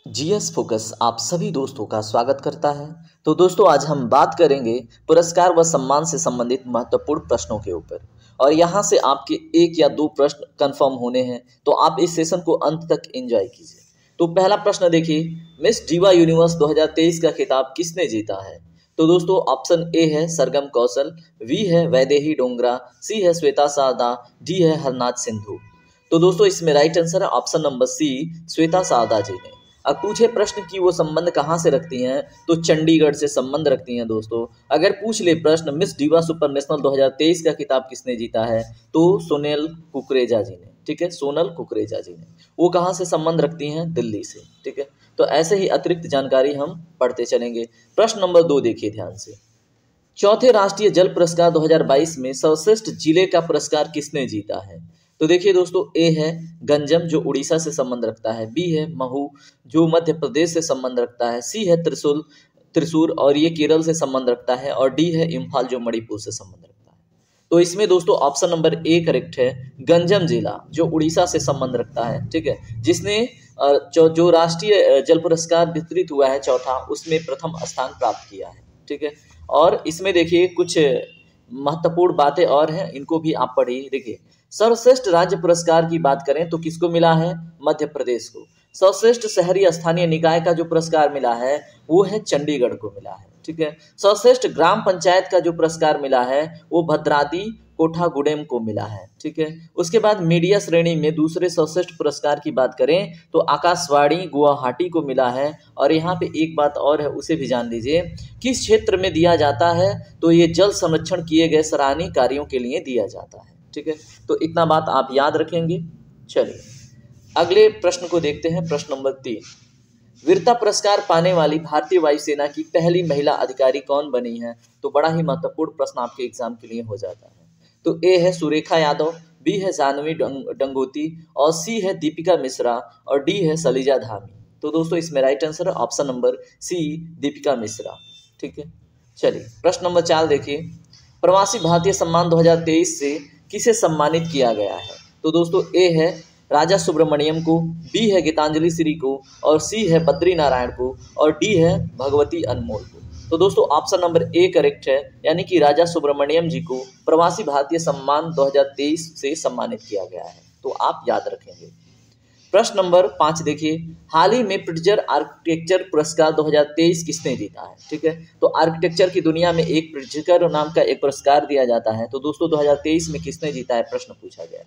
GS focus आप सभी दोस्तों का स्वागत करता है। तो दोस्तों आज हम बात करेंगे पुरस्कार व सम्मान से संबंधित महत्वपूर्ण प्रश्नों के ऊपर और यहाँ से आपके एक या दो प्रश्न कंफर्म होने हैं, तो आप इस सेशन को अंत तक एंजॉय कीजिए। तो पहला प्रश्न देखिए, मिस डिवा यूनिवर्स 2023 का खिताब किसने जीता है? तो दोस्तों ऑप्शन ए है सरगम कौशल, बी है वैदेही डोंगरा, सी है श्वेता शारदा, डी है हरनाथ सिंधु। तो दोस्तों इसमें राइट आंसर है option number C, Shweta Sharda ji ने। अब पूछे प्रश्न की वो संबंध कहाँ से रखती हैं, तो चंडीगढ़ से संबंध रखती हैं दोस्तों। अगर पूछ ले प्रश्न मिस डिवा सुपर नेशनल 2023 का खिताब किसने जीता है, तो सोनल कुकरेजा जी ने। ठीक है, सोनल कुकरेजा जी ने। वो कहाँ से संबंध रखती हैं? दिल्ली से। ठीक है, तो ऐसे ही अतिरिक्त जानकारी हम पढ़ते चलेंगे। प्रश्न नंबर 2 देखिए ध्यान से, चौथे राष्ट्रीय जल पुरस्कार 2022 में सर्वश्रेष्ठ जिले का पुरस्कार किसने जीता है? तो देखिए दोस्तों, ए है गंजम जो उड़ीसा से संबंध रखता है, बी है महू जो मध्य प्रदेश से संबंध रखता है, सी है त्रिशूर और ये केरल से संबंध रखता है, और डी है इम्फाल जो मणिपुर से संबंध रखता है। तो इसमें दोस्तों ऑप्शन नंबर ए करेक्ट है, गंजम जिला जो उड़ीसा से संबंध रखता है। ठीक है, जिसने जो राष्ट्रीय जल पुरस्कार वितरित हुआ है चौथा, उसमें प्रथम स्थान प्राप्त किया है। ठीक है, और इसमें देखिए कुछ महत्वपूर्ण बातें और हैं, इनको भी आप पढ़िए। देखिए, सर्वश्रेष्ठ राज्य पुरस्कार की बात करें तो किसको मिला है? मध्य प्रदेश को। सर्वश्रेष्ठ शहरी स्थानीय निकाय का जो पुरस्कार मिला है वो है चंडीगढ़ को मिला है। ठीक है, सर्वश्रेष्ठ ग्राम पंचायत का जो पुरस्कार मिला है वो भद्राद्री कोठागुडेम को मिला है। ठीक है, उसके बाद मीडिया श्रेणी में दूसरे सर्वश्रेष्ठ पुरस्कार की बात करें तो आकाशवाणी गुवाहाटी को मिला है। और यहाँ पे एक बात और है, उसे भी जान लीजिए, किस क्षेत्र में दिया जाता है, तो ये जल संरक्षण किए गए सराहनीय कार्यों के लिए दिया जाता है। ठीक है, तो इतना बात आप याद रखेंगे। चलिए अगले प्रश्न को देखते हैं। प्रश्न नंबर 3, वीरता पुरस्कार पाने वाली भारतीय वायुसेना की पहली महिला अधिकारी कौन बनी है? तो बड़ा ही महत्वपूर्ण प्रश्न आपके एग्जाम के लिए हो जाता है। तो ए है सुरेखा यादव, बी है जानवी डंगोती, और सी है दीपिका मिश्रा, और डी है सलीजा धामी। तो दोस्तों इसमें राइट आंसर है option number C, Deepika Mishra. ठीक है, चलिए प्रश्न नंबर 4 देखिए, प्रवासी भारतीय सम्मान 2023 से किसे सम्मानित किया गया है? तो दोस्तों ए है राजा सुब्रमण्यम को, बी है गीतांजलि श्री को, और सी है बद्री नारायण को, और डी है भगवती अनमोल को। तो दोस्तों ऑप्शन नंबर ए करेक्ट है, यानी कि राजा सुब्रमण्यम जी को प्रवासी भारतीय सम्मान 2023 से सम्मानित किया गया है। तो आप याद रखेंगे। प्रश्न नंबर 5 देखिए, हाल ही में प्रिट्जर आर्किटेक्चर पुरस्कार 2023 किसने जीता है? ठीक है, तो आर्किटेक्चर की दुनिया में एक प्रिट्जर नाम का एक पुरस्कार दिया जाता है। तो दोस्तों 2023 में किसने जीता है, प्रश्न पूछा गया।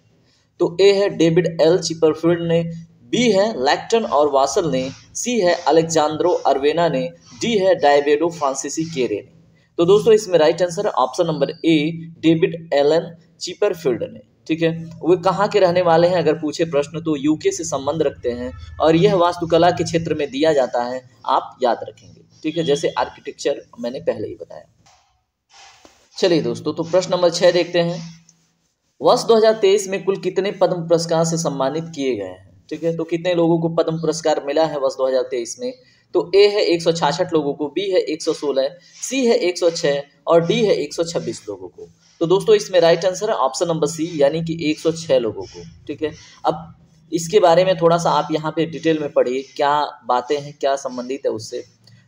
तो ए है डेविड एल चिपरफील्ड ने, बी है लैक्टन और वासल ने, सी है अलेक्जांद्रो अरवेना ने, डी है डायवेडो फ्रांसिसी केरे ने। तो दोस्तों इसमें राइट आंसर है option number A, David Alan Chipperfield ने। ठीक है, वे कहाँ के रहने वाले हैं अगर पूछे प्रश्न तो यूके से संबंध रखते हैं, और यह वास्तुकला के क्षेत्र में दिया जाता है, आप याद रखेंगे। ठीक है, जैसे आर्किटेक्चर मैंने पहले ही बताया। चलिए दोस्तों, तो प्रश्न नंबर 6 देखते हैं, वर्ष 2023 में कुल कितने पद्म पुरस्कार से सम्मानित किए गए हैं? ठीक है, तो कितने लोगों को पद्म पुरस्कार मिला है वर्ष 2023 में? तो ए है 166 लोगों को, बी है 116, सी है 106, और डी है 126 लोगों को। तो दोस्तों इसमें राइट आंसर है ऑप्शन नंबर सी, यानी कि 106 लोगों को। ठीक है, अब इसके बारे में थोड़ा सा आप यहाँ पे डिटेल में पढ़िए, क्या बातें हैं, क्या संबंधित है उससे।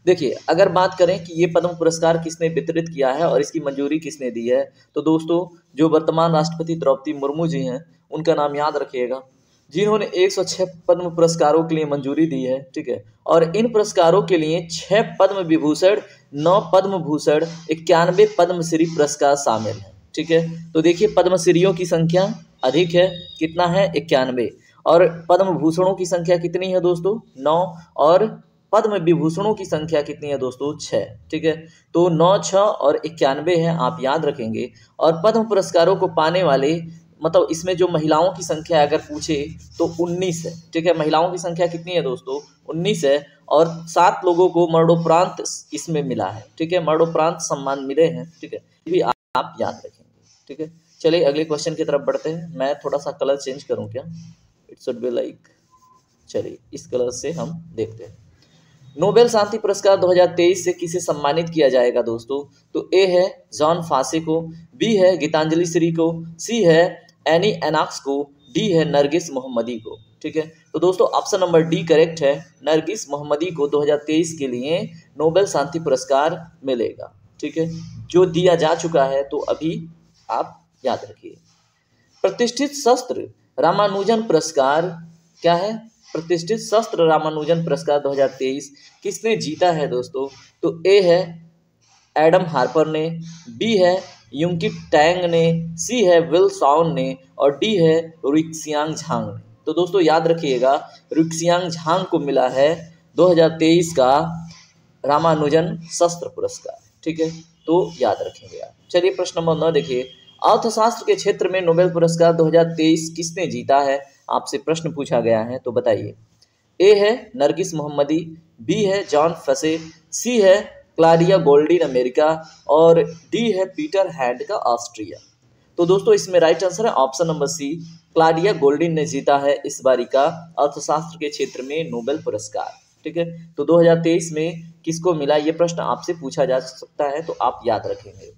देखिए, अगर बात करें कि ये पद्म पुरस्कार किसने वितरित किया है और इसकी मंजूरी किसने दी है, तो दोस्तों जो वर्तमान राष्ट्रपति द्रौपदी मुर्मू जी हैं, उनका नाम याद रखिएगा, जिन्होंने 106 पद्म पुरस्कारों के लिए मंजूरी दी है। ठीक है, और इन पुरस्कारों के लिए 6 पद्म विभूषण, 9 पद्म भूषण, 91 पद्मश्री पुरस्कार शामिल हैं। ठीक है, तो देखिए पद्मश्रीयों की संख्या अधिक है, कितना है? 91, और पद्म भूषणों की संख्या कितनी है दोस्तों? 9, और पद्म विभूषणों की संख्या कितनी है दोस्तों? 6। ठीक है, तो 9, 6 और 91 है, आप याद रखेंगे। और पद्म पुरस्कारों को पाने वाले, मतलब इसमें जो महिलाओं की संख्या अगर पूछे तो 19 है। ठीक है, महिलाओं की संख्या कितनी है दोस्तों? 19 है, और 7 लोगों को मरणोपरांत इसमें मिला है। ठीक है, मरणोपरांत सम्मान मिले हैं। ठीक है, ये भी आप याद रखेंगे। ठीक है, चलिए अगले क्वेश्चन की तरफ बढ़ते हैं। मैं थोड़ा सा कलर चेंज करूँ क्या? इट शुड बी लाइक, चलिए इस कलर से हम देखते हैं। नोबेल शांति पुरस्कार 2023 से किसे सम्मानित किया जाएगा दोस्तों? तो ए है जॉन फासे को, बी है गीतांजलि श्री को, सी है एनी एनॉक्स को, डी है नरगिस मोहम्मदी को। ठीक है। तो दोस्तों ऑप्शन नंबर डी करेक्ट है, नरगिस मोहम्मदी को 2023 के लिए नोबेल शांति पुरस्कार मिलेगा, ठीक है, जो दिया जा चुका है, तो अभी आप याद रखिए। प्रतिष्ठित शस्त्र रामानुजन पुरस्कार क्या है? प्रतिष्ठित शस्त्र रामानुजन पुरस्कार 2023 किसने जीता है दोस्तों? तो ए है एडम हार्पर ने, बी है यूंकी टैंग ने, सी है विल साउन ने और डी है रुक्सियांग झांग ने। तो दोस्तों याद रखिएगा, रुक्सियांग झांग को मिला है 2023 का रामानुजन शस्त्र पुरस्कार, ठीक है, तो याद रखेंगे आप। चलिए प्रश्न नंबर 9 देखिए, अर्थशास्त्र के क्षेत्र में नोबेल पुरस्कार 2023 किसने जीता है? आपसे प्रश्न पूछा गया है, तो बताइए। ए है नरगिस मोहम्मदी, बी है जॉन फसे, सी है क्लाडिया गोल्डिन अमेरिका और डी है पीटर हैंड का ऑस्ट्रिया। तो दोस्तों इसमें राइट आंसर है ऑप्शन नंबर सी, क्लाडिया गोल्डिन ने जीता है इस बारी का अर्थशास्त्र के क्षेत्र में नोबेल पुरस्कार, ठीक है। तो 2023 में किसको मिला, ये प्रश्न आपसे पूछा जा सकता है, तो आप याद रखेंगे।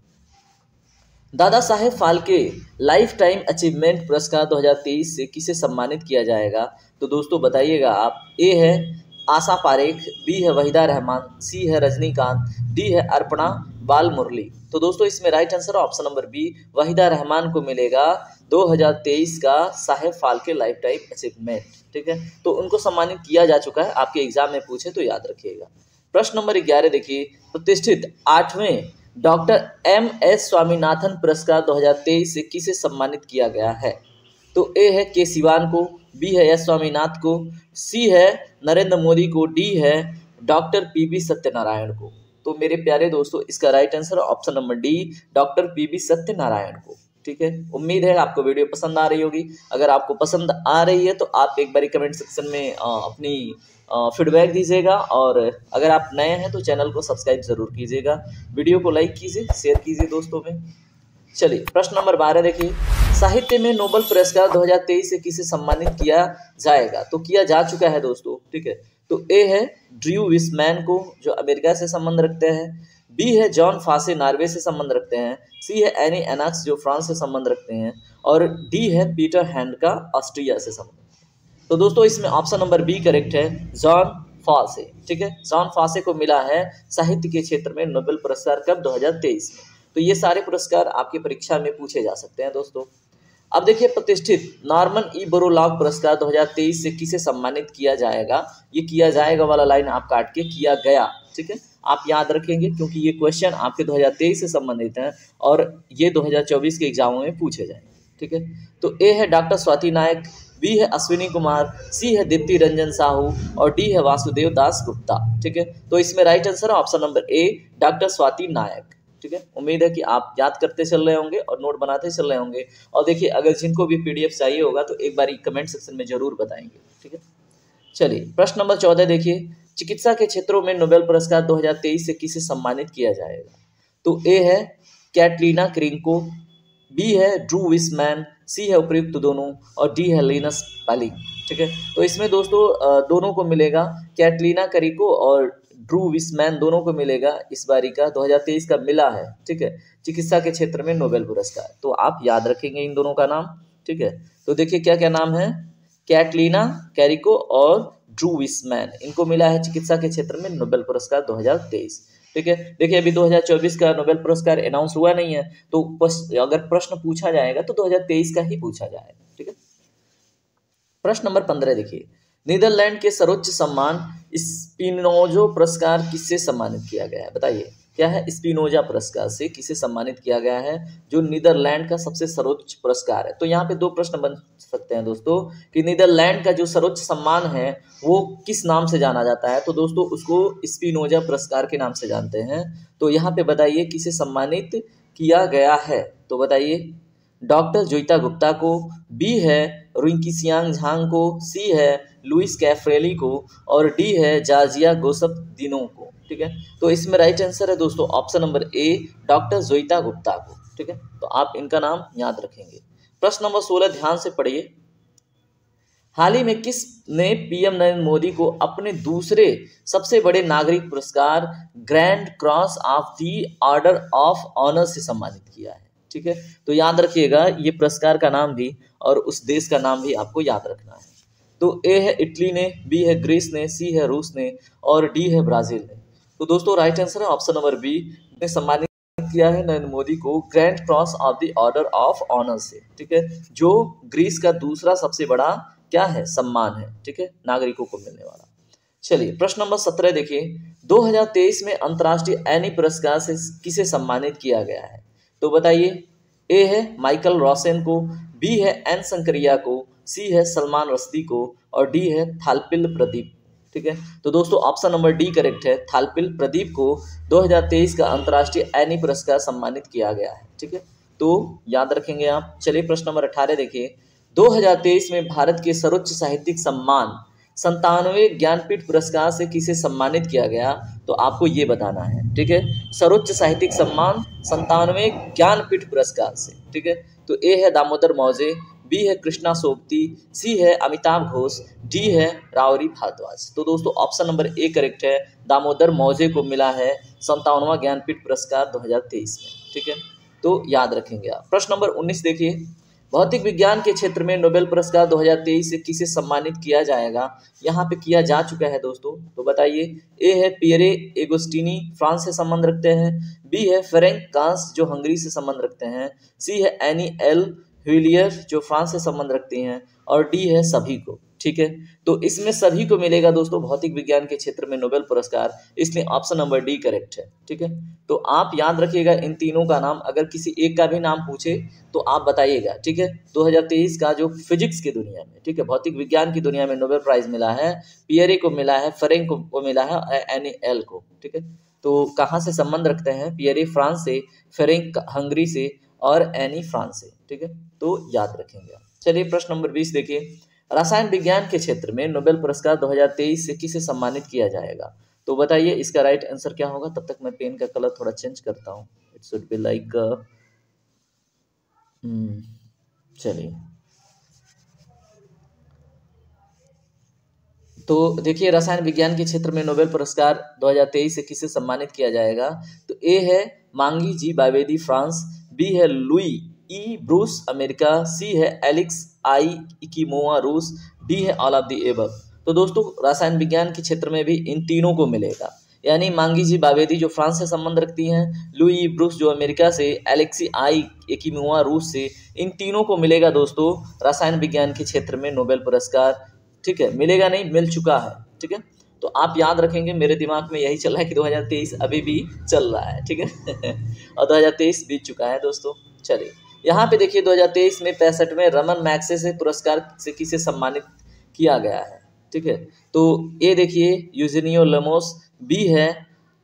Dada Saheb Phalke lifetime achievement पुरस्कार 2023 से किसे सम्मानित किया जाएगा? तो दोस्तों बताइएगा आप। ए है आशा पारेख, बी है वहीदा रहमान, सी है रजनीकांत, डी है अर्पणा बाल मुरली। तो दोस्तों इसमें right answer option number B, Waheeda Rehman को मिलेगा 2023 का Saheb Phalke lifetime achievement, ठीक है। तो उनको सम्मानित किया जा चुका है, आपके एग्जाम में पूछे तो याद रखिएगा। प्रश्न नंबर 11 देखिए, प्रतिष्ठित 8वें डॉक्टर MS स्वामीनाथन पुरस्कार 2023 से किसे सम्मानित किया गया है? तो ए है के सिवान को, बी है एस स्वामीनाथ को, सी है नरेंद्र मोदी को, डी है डॉक्टर PB सत्यनारायण को। तो मेरे प्यारे दोस्तों इसका right answer option number D, doctor PB Satyanarayan को, ठीक है। उम्मीद है आपको वीडियो पसंद आ रही होगी। अगर आपको पसंद आ रही है तो आप एक बार कमेंट सेक्शन में अपनी फीडबैक दीजिएगा, और अगर आप नए हैं तो चैनल को सब्सक्राइब जरूर कीजिएगा, वीडियो को लाइक कीजिए, शेयर कीजिए दोस्तों में। चलिए प्रश्न नंबर 12 देखिए, साहित्य में नोबेल पुरस्कार 2023 से किसे सम्मानित किया जाएगा? तो किया जा चुका है दोस्तों, ठीक है। तो ए है ड्रू विस्मैन को, जो अमेरिका से संबंध रखते हैं, बी है जॉन फासे नॉर्वे से संबंध रखते हैं, सी है एनी एनॉक्स जो फ्रांस से संबंध रखते हैं और डी है पीटर हैंड का ऑस्ट्रिया से संबंध। तो दोस्तों इसमें ऑप्शन नंबर बी करेक्ट है, जॉन फासे, ठीक है। जॉन फासे को मिला है साहित्य के क्षेत्र में नोबेल पुरस्कार कब? 2023 में। तो ये सारे पुरस्कार आपकी परीक्षा में पूछे जा सकते हैं दोस्तों। अब देखिए, प्रतिष्ठित नॉर्मन ई बोरलॉग पुरस्कार 2023 से किसे सम्मानित किया जाएगा? ये किया जाएगा वाला लाइन आप काट के किया गया, ठीक है, आप याद रखेंगे, क्योंकि ये क्वेश्चन आपके 2023 से संबंधित हैं और ये 2024 के एग्जामों में पूछे जाएंगे, ठीक है। तो ए है डॉक्टर स्वाति नायक, बी है अश्विनी कुमार, सी है दीप्ति रंजन साहू और डी है वासुदेव दास गुप्ता, ठीक है। तो इसमें राइट आंसर है option number A, doctor Swati Nayak, ठीक है। उम्मीद है कि आप याद करते चल रहे होंगे और नोट बनाते चल रहे होंगे। और देखिए, अगर जिनको भी PDF चाहिए होगा तो एक बार कमेंट सेक्शन में जरूर बताएंगे, ठीक है। चलिए प्रश्न नंबर 14 देखिए, चिकित्सा के क्षेत्रों में नोबेल पुरस्कार 2023 से किसे सम्मानित किया जाएगा? तो ए है कैटलीना क्रिंको, बी है ड्रू विस्मैन, सी है उपयुक्त दोनों और डी है लिनस पालिंग, ठीक है। तो इसमें दोस्तों दोनों को मिलेगा, कैटलीना क्रिंको और ड्रू विस्मैन दोनों को मिलेगा इस बारी का 2023 का मिला है, ठीक है, चिकित्सा के क्षेत्र में नोबेल पुरस्कार। तो आप याद रखेंगे इन दोनों का नाम, ठीक है। तो देखिए क्या क्या नाम है, कैटलीना कैरिको और ड्रू विस्मैन, इनको मिला है चिकित्सा के क्षेत्र में नोबेल पुरस्कार 2023, ठीक है। देखिए अभी 2024 का नोबेल पुरस्कार अनाउंस हुआ नहीं है, तो अगर प्रश्न पूछा जाएगा तो 2023 का ही पूछा जाएगा, ठीक है। प्रश्न नंबर 15 देखिए, नीदरलैंड के सर्वोच्च सम्मान स्पिनोजा पुरस्कार किससे सम्मानित किया गया है? बताइए क्या है? स्पिनोजा पुरस्कार से किसे सम्मानित किया गया है, जो नीदरलैंड का सबसे सर्वोच्च पुरस्कार है? तो यहाँ पे दो प्रश्न बन सकते हैं दोस्तों कि नीदरलैंड का जो सर्वोच्च सम्मान है वो किस नाम से जाना जाता है? तो दोस्तों उसको स्पिनोजा पुरस्कार के नाम से जानते हैं। तो यहाँ पे बताइए किसे सम्मानित किया गया है? तो बताइए डॉक्टर जोइता गुप्ता को, बी है रुइंकिसियांग झांग को, सी है लुइस कैफ्रेली को और डी है जॉर्जिया गोसप दिनों को, ठीक है। तो इसमें राइट आंसर है दोस्तों option number A, doctor Joita Gupta को, ठीक है। तो आप इनका नाम याद रखेंगे। प्रश्न नंबर 16 ध्यान से पढ़िए, हाल ही में किसने PM नरेंद्र मोदी को अपने दूसरे सबसे बड़े नागरिक पुरस्कार Grand cross of the order of honour से सम्मानित किया है? ठीक है, तो याद रखिएगा ये पुरस्कार का नाम भी और उस देश का नाम भी आपको याद रखना है। तो ए है इटली ने, बी है ग्रीस ने, सी है रूस ने और डी है ब्राजील ने। तो दोस्तों राइट आंसर है ऑप्शन नंबर बी, ने सम्मानित किया है नरेंद्र मोदी को grand cross of the order of honour से, ठीक है, जो ग्रीस का दूसरा सबसे बड़ा क्या है सम्मान है, ठीक है, नागरिकों को मिलने वाला। चलिए प्रश्न नंबर 17 देखिए, 2023 में अंतर्राष्ट्रीय एनी पुरस्कार से किसे सम्मानित किया गया है? तो बताइए, ए है माइकल रोसेन को, बी है एन शंकरिया को, सी है सलमान रश्दी को और डी है थालपिल प्रदीप, ठीक है। तो दोस्तों ऑप्शन नंबर डी करेक्ट है, थालपिल प्रदीप को 2023 का अंतर्राष्ट्रीय एनी पुरस्कार सम्मानित किया गया है, ठीक है, तो याद रखेंगे आप। चलिए प्रश्न नंबर 18 देखिए, 2023 में भारत के सर्वोच्च साहित्यिक सम्मान 97वें ज्ञानपीठ पुरस्कार से किसे सम्मानित किया गया? तो आपको ये बताना है, ठीक है, सर्वोच्च साहित्यिक सम्मान 97वें ज्ञानपीठ पुरस्कार से, ठीक है। तो ए है दामोदर मौजे, बी है कृष्णा सोबती, सी है अमिताभ घोष, डी है रावरी भारद्वाज। तो दोस्तों ऑप्शन नंबर ए करेक्ट है, दामोदर मौजे को मिला है 57वां ज्ञानपीठ पुरस्कार 2023 में, ठीक है, तो याद रखेंगे आप। प्रश्न नंबर 19 देखिए, भौतिक विज्ञान के क्षेत्र में नोबेल पुरस्कार 2023 से किसे सम्मानित किया जाएगा? यहाँ पे किया जा चुका है दोस्तों, तो बताइए। ए है पियरे एगोस्टिनी, फ्रांस से संबंध रखते हैं, बी है फेरेंक कांस जो हंगरी से संबंध रखते हैं, सी है एनी एल व्हिलियर जो फ्रांस से संबंध रखती हैं और डी है सभी को, ठीक है। तो इसमें सभी को मिलेगा दोस्तों भौतिक विज्ञान के क्षेत्र में नोबेल पुरस्कार, इसलिए ऑप्शन नंबर डी करेक्ट है, ठीक है। तो आप याद रखिएगा इन तीनों का नाम, अगर किसी एक का भी नाम पूछे तो आप बताइएगा, ठीक है। 2023 का जो फिजिक्स की दुनिया में, ठीक है, भौतिक विज्ञान की दुनिया में नोबेल प्राइज मिला है, पियरे को मिला है, फेरेंक को मिला है, एन एल को, ठीक है। तो कहाँ से संबंध रखते हैं? पियरे फ्रांस से, फेरेंक हंगरी से और एनी फ्रांस से, ठीक है, तो याद रखेंगे। चलिए प्रश्न नंबर 20 देखिए, रसायन विज्ञान के क्षेत्र में नोबेल पुरस्कार 2023 से किसे सम्मानित किया जाएगा? तो बताइए इसका राइट आंसर क्या होगा। तब तक मैं पेन का कलर थोड़ा चेंज करता हूँ, इट शुड बी लाइक चलिए, तो देखिए रसायन विज्ञान के क्षेत्र में नोबेल पुरस्कार 2023 से किसे सम्मानित किया जाएगा? तो ए है मांगी जी बावेदी फ्रांस, बी है लुई ई ब्रूस अमेरिका, सी है एलेक्स आई इकीमोआ रूस, डी है ऑल ऑफ द एबव। तो दोस्तों रसायन विज्ञान के क्षेत्र में भी इन तीनों को मिलेगा, यानी मांगी जी बावेदी जो फ्रांस से संबंध रखती हैं, लुई ब्रूस जो अमेरिका से, एलेक्सी आई इकीमोआ रूस से, इन तीनों को मिलेगा दोस्तों रसायन विज्ञान के क्षेत्र में नोबेल पुरस्कार, ठीक है। मिलेगा नहीं, मिल चुका है, ठीक है। तो आप याद रखेंगे, मेरे दिमाग में यही चल रहा है कि 2023 अभी भी चल रहा है, ठीक है और 2023 बीत चुका है दोस्तों। चलिए यहाँ पे देखिए 2023 में 65वें रमन मैग्सेसे पुरस्कार से किसे सम्मानित किया गया है, ठीक है। तो ए देखिए यूजेनियो लेमोस, बी है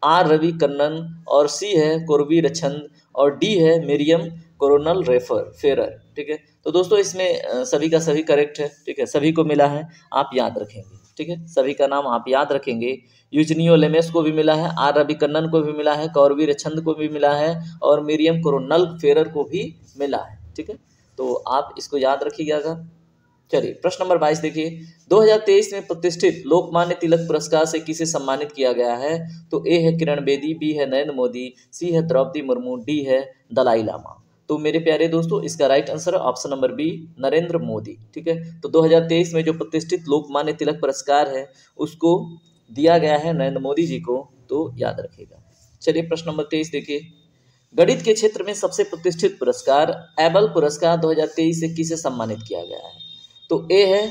आर रवि कन्नन और सी है कोरबी रचंद और डी है मिरियम कोरोनल फेरर, ठीक है। तो दोस्तों इसमें सभी का सभी करेक्ट है, ठीक है, सभी को मिला है, आप याद रखेंगे, ठीक है, सभी का नाम आप याद रखेंगे। यूजनियो लेमेस को भी मिला है, आर रवि कन्नन को भी मिला है, कौरवीर छंद को भी मिला है और मिरियम कोरोनल फेरर को भी मिला है, ठीक है। तो आप इसको याद रखिएगा। चलिए प्रश्न नंबर 22 देखिए, 2023 में प्रतिष्ठित लोकमान्य तिलक पुरस्कार से किसे सम्मानित किया गया है? तो ए है किरण बेदी, बी है नरेंद्र मोदी, सी है द्रौपदी मुर्मू, डी है दलाई लामा। तो मेरे प्यारे दोस्तों इसका राइट आंसर है option number B, Narendra Modi, ठीक है। तो 2023 में जो प्रतिष्ठित लोकमान्य तिलक पुरस्कार है उसको दिया गया है नरेंद्र मोदी जी को, तो याद रखिएगा। चलिए प्रश्न नंबर 23 देखिए, गणित के क्षेत्र में सबसे प्रतिष्ठित पुरस्कार एबल पुरस्कार 2023 से किसे सम्मानित किया गया है? तो ए है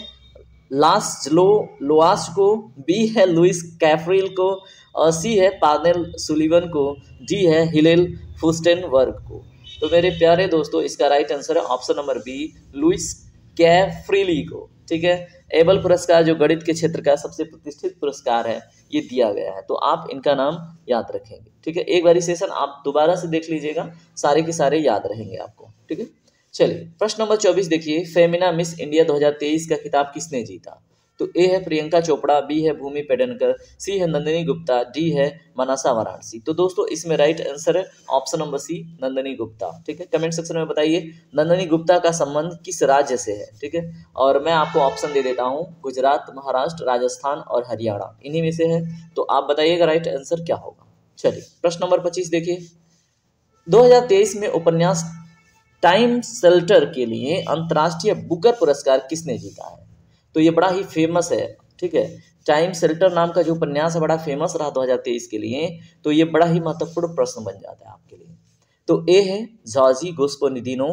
लास्लो लोआस को, बी है लुइस कैफ्रिल को और सी है पार्नेल सुलिवन को, डी है हिलेल फुस्टेनबर्ग को। तो मेरे प्यारे दोस्तों इसका राइट आंसर है ऑप्शन नंबर बी, लुइस कैफ्रिली को, ठीक है। एबल पुरस्कार जो गणित के क्षेत्र का सबसे प्रतिष्ठित पुरस्कार है ये दिया गया है, तो आप इनका नाम याद रखेंगे, ठीक है। एक बारी सेशन आप दोबारा से देख लीजिएगा, सारे के सारे याद रहेंगे आपको, ठीक है। चलिए प्रश्न नंबर 24 देखिए, फेमिना मिस इंडिया 2023 का खिताब किसने जीता? तो ए है प्रियंका चोपड़ा, बी है भूमि पेडनेकर, सी है नंदिनी गुप्ता, डी है मनासा वाराणसी। तो दोस्तों इसमें राइट आंसर है option number C, Nandini Gupta, ठीक है। कमेंट सेक्शन में बताइए नंदिनी गुप्ता का संबंध किस राज्य से है, ठीक है। और मैं आपको ऑप्शन दे देता हूँ, गुजरात, महाराष्ट्र, राजस्थान और हरियाणा, इन्हीं में से है, तो आप बताइएगा राइट आंसर क्या होगा। चलिए प्रश्न नंबर 25 देखिए, 2023 में उपन्यास टाइम शेल्टर के लिए अंतर्राष्ट्रीय बुकर पुरस्कार किसने जीता है? तो ये बड़ा ही फेमस है, ठीक है। टाइम शेल्टर नाम का जो उपन्यास है बड़ा फेमस रहा 2023 के लिए, तो ये बड़ा ही महत्वपूर्ण प्रश्न बन जाता है आपके लिए। तो ए है जॉर्जी गोस्पोनिदिनो,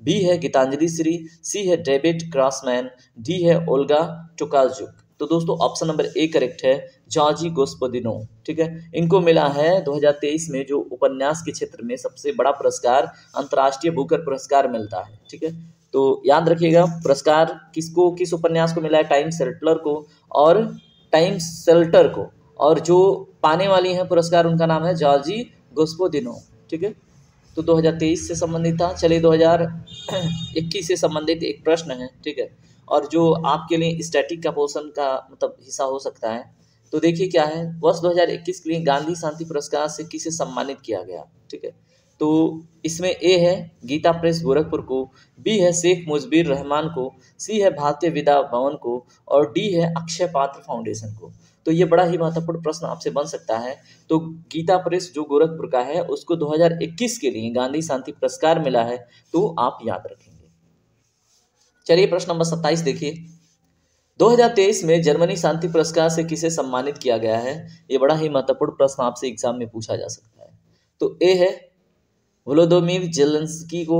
बी है गीतांजलि श्री, सी है डेविड क्रॉसमैन, डी है ओल्गा टोकार्चुक। तो दोस्तों ऑप्शन नंबर ए करेक्ट है, जॉर्जी गोस्पोदिनो, ठीक है। इनको मिला है 2023 में जो उपन्यास के क्षेत्र में सबसे बड़ा पुरस्कार अंतर्राष्ट्रीय बुकर पुरस्कार मिलता है, ठीक है। तो याद रखिएगा पुरस्कार किसको, किस उपन्यास को मिला है, टाइम शेल्टर को और टाइम शेल्टर को, और जो पाने वाली हैं पुरस्कार उनका नाम है जॉर्जी गोस्पोदिनो, ठीक है। तो 2023 से संबंधित था। चलिए 2021 से संबंधित एक प्रश्न है, ठीक है, और जो आपके लिए स्टैटिक का पोर्शन का मतलब हिस्सा हो सकता है। तो देखिए क्या है, वर्ष 2021 के लिए गांधी शांति पुरस्कार से किसे सम्मानित किया गया, ठीक है। तो इसमें ए है गीता प्रेस गोरखपुर को, बी है शेख मुजबिर रहमान को, सी है भारतीय विद्या भवन को, और डी है अक्षय पात्र फाउंडेशन को। तो ये बड़ा ही महत्वपूर्ण प्रश्न आपसे बन सकता है। तो गीता प्रेस जो गोरखपुर का है उसको 2021 के लिए गांधी शांति पुरस्कार मिला है, तो आप याद रखेंगे। चलिए प्रश्न नंबर 27 देखिए, 2023 में जर्मनी शांति पुरस्कार से किसे सम्मानित किया गया है। ये बड़ा ही महत्वपूर्ण प्रश्न आपसे एग्जाम में पूछा जा सकता है। तो ए है वोलोदोमिर जेलेंस्की को,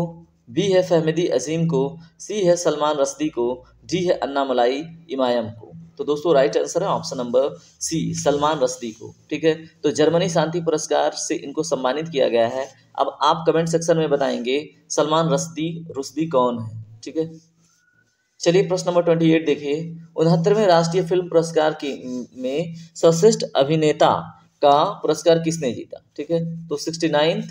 बी है फहमिदी अजीम को, सी है सलमान रश्दी को, डी है अन्नामलाई इमायम को। तो दोस्तों राइट आंसर है option number C, Salman Rushdie को, ठीक है। तो जर्मनी शांति पुरस्कार से इनको सम्मानित किया गया है। अब आप कमेंट सेक्शन में बताएंगे सलमान रश्दी कौन है, ठीक है। चलिए प्रश्न नंबर 28 देखिए, 69वें राष्ट्रीय फिल्म पुरस्कार में सर्वश्रेष्ठ अभिनेता का पुरस्कार किसने जीता, ठीक है। तो 69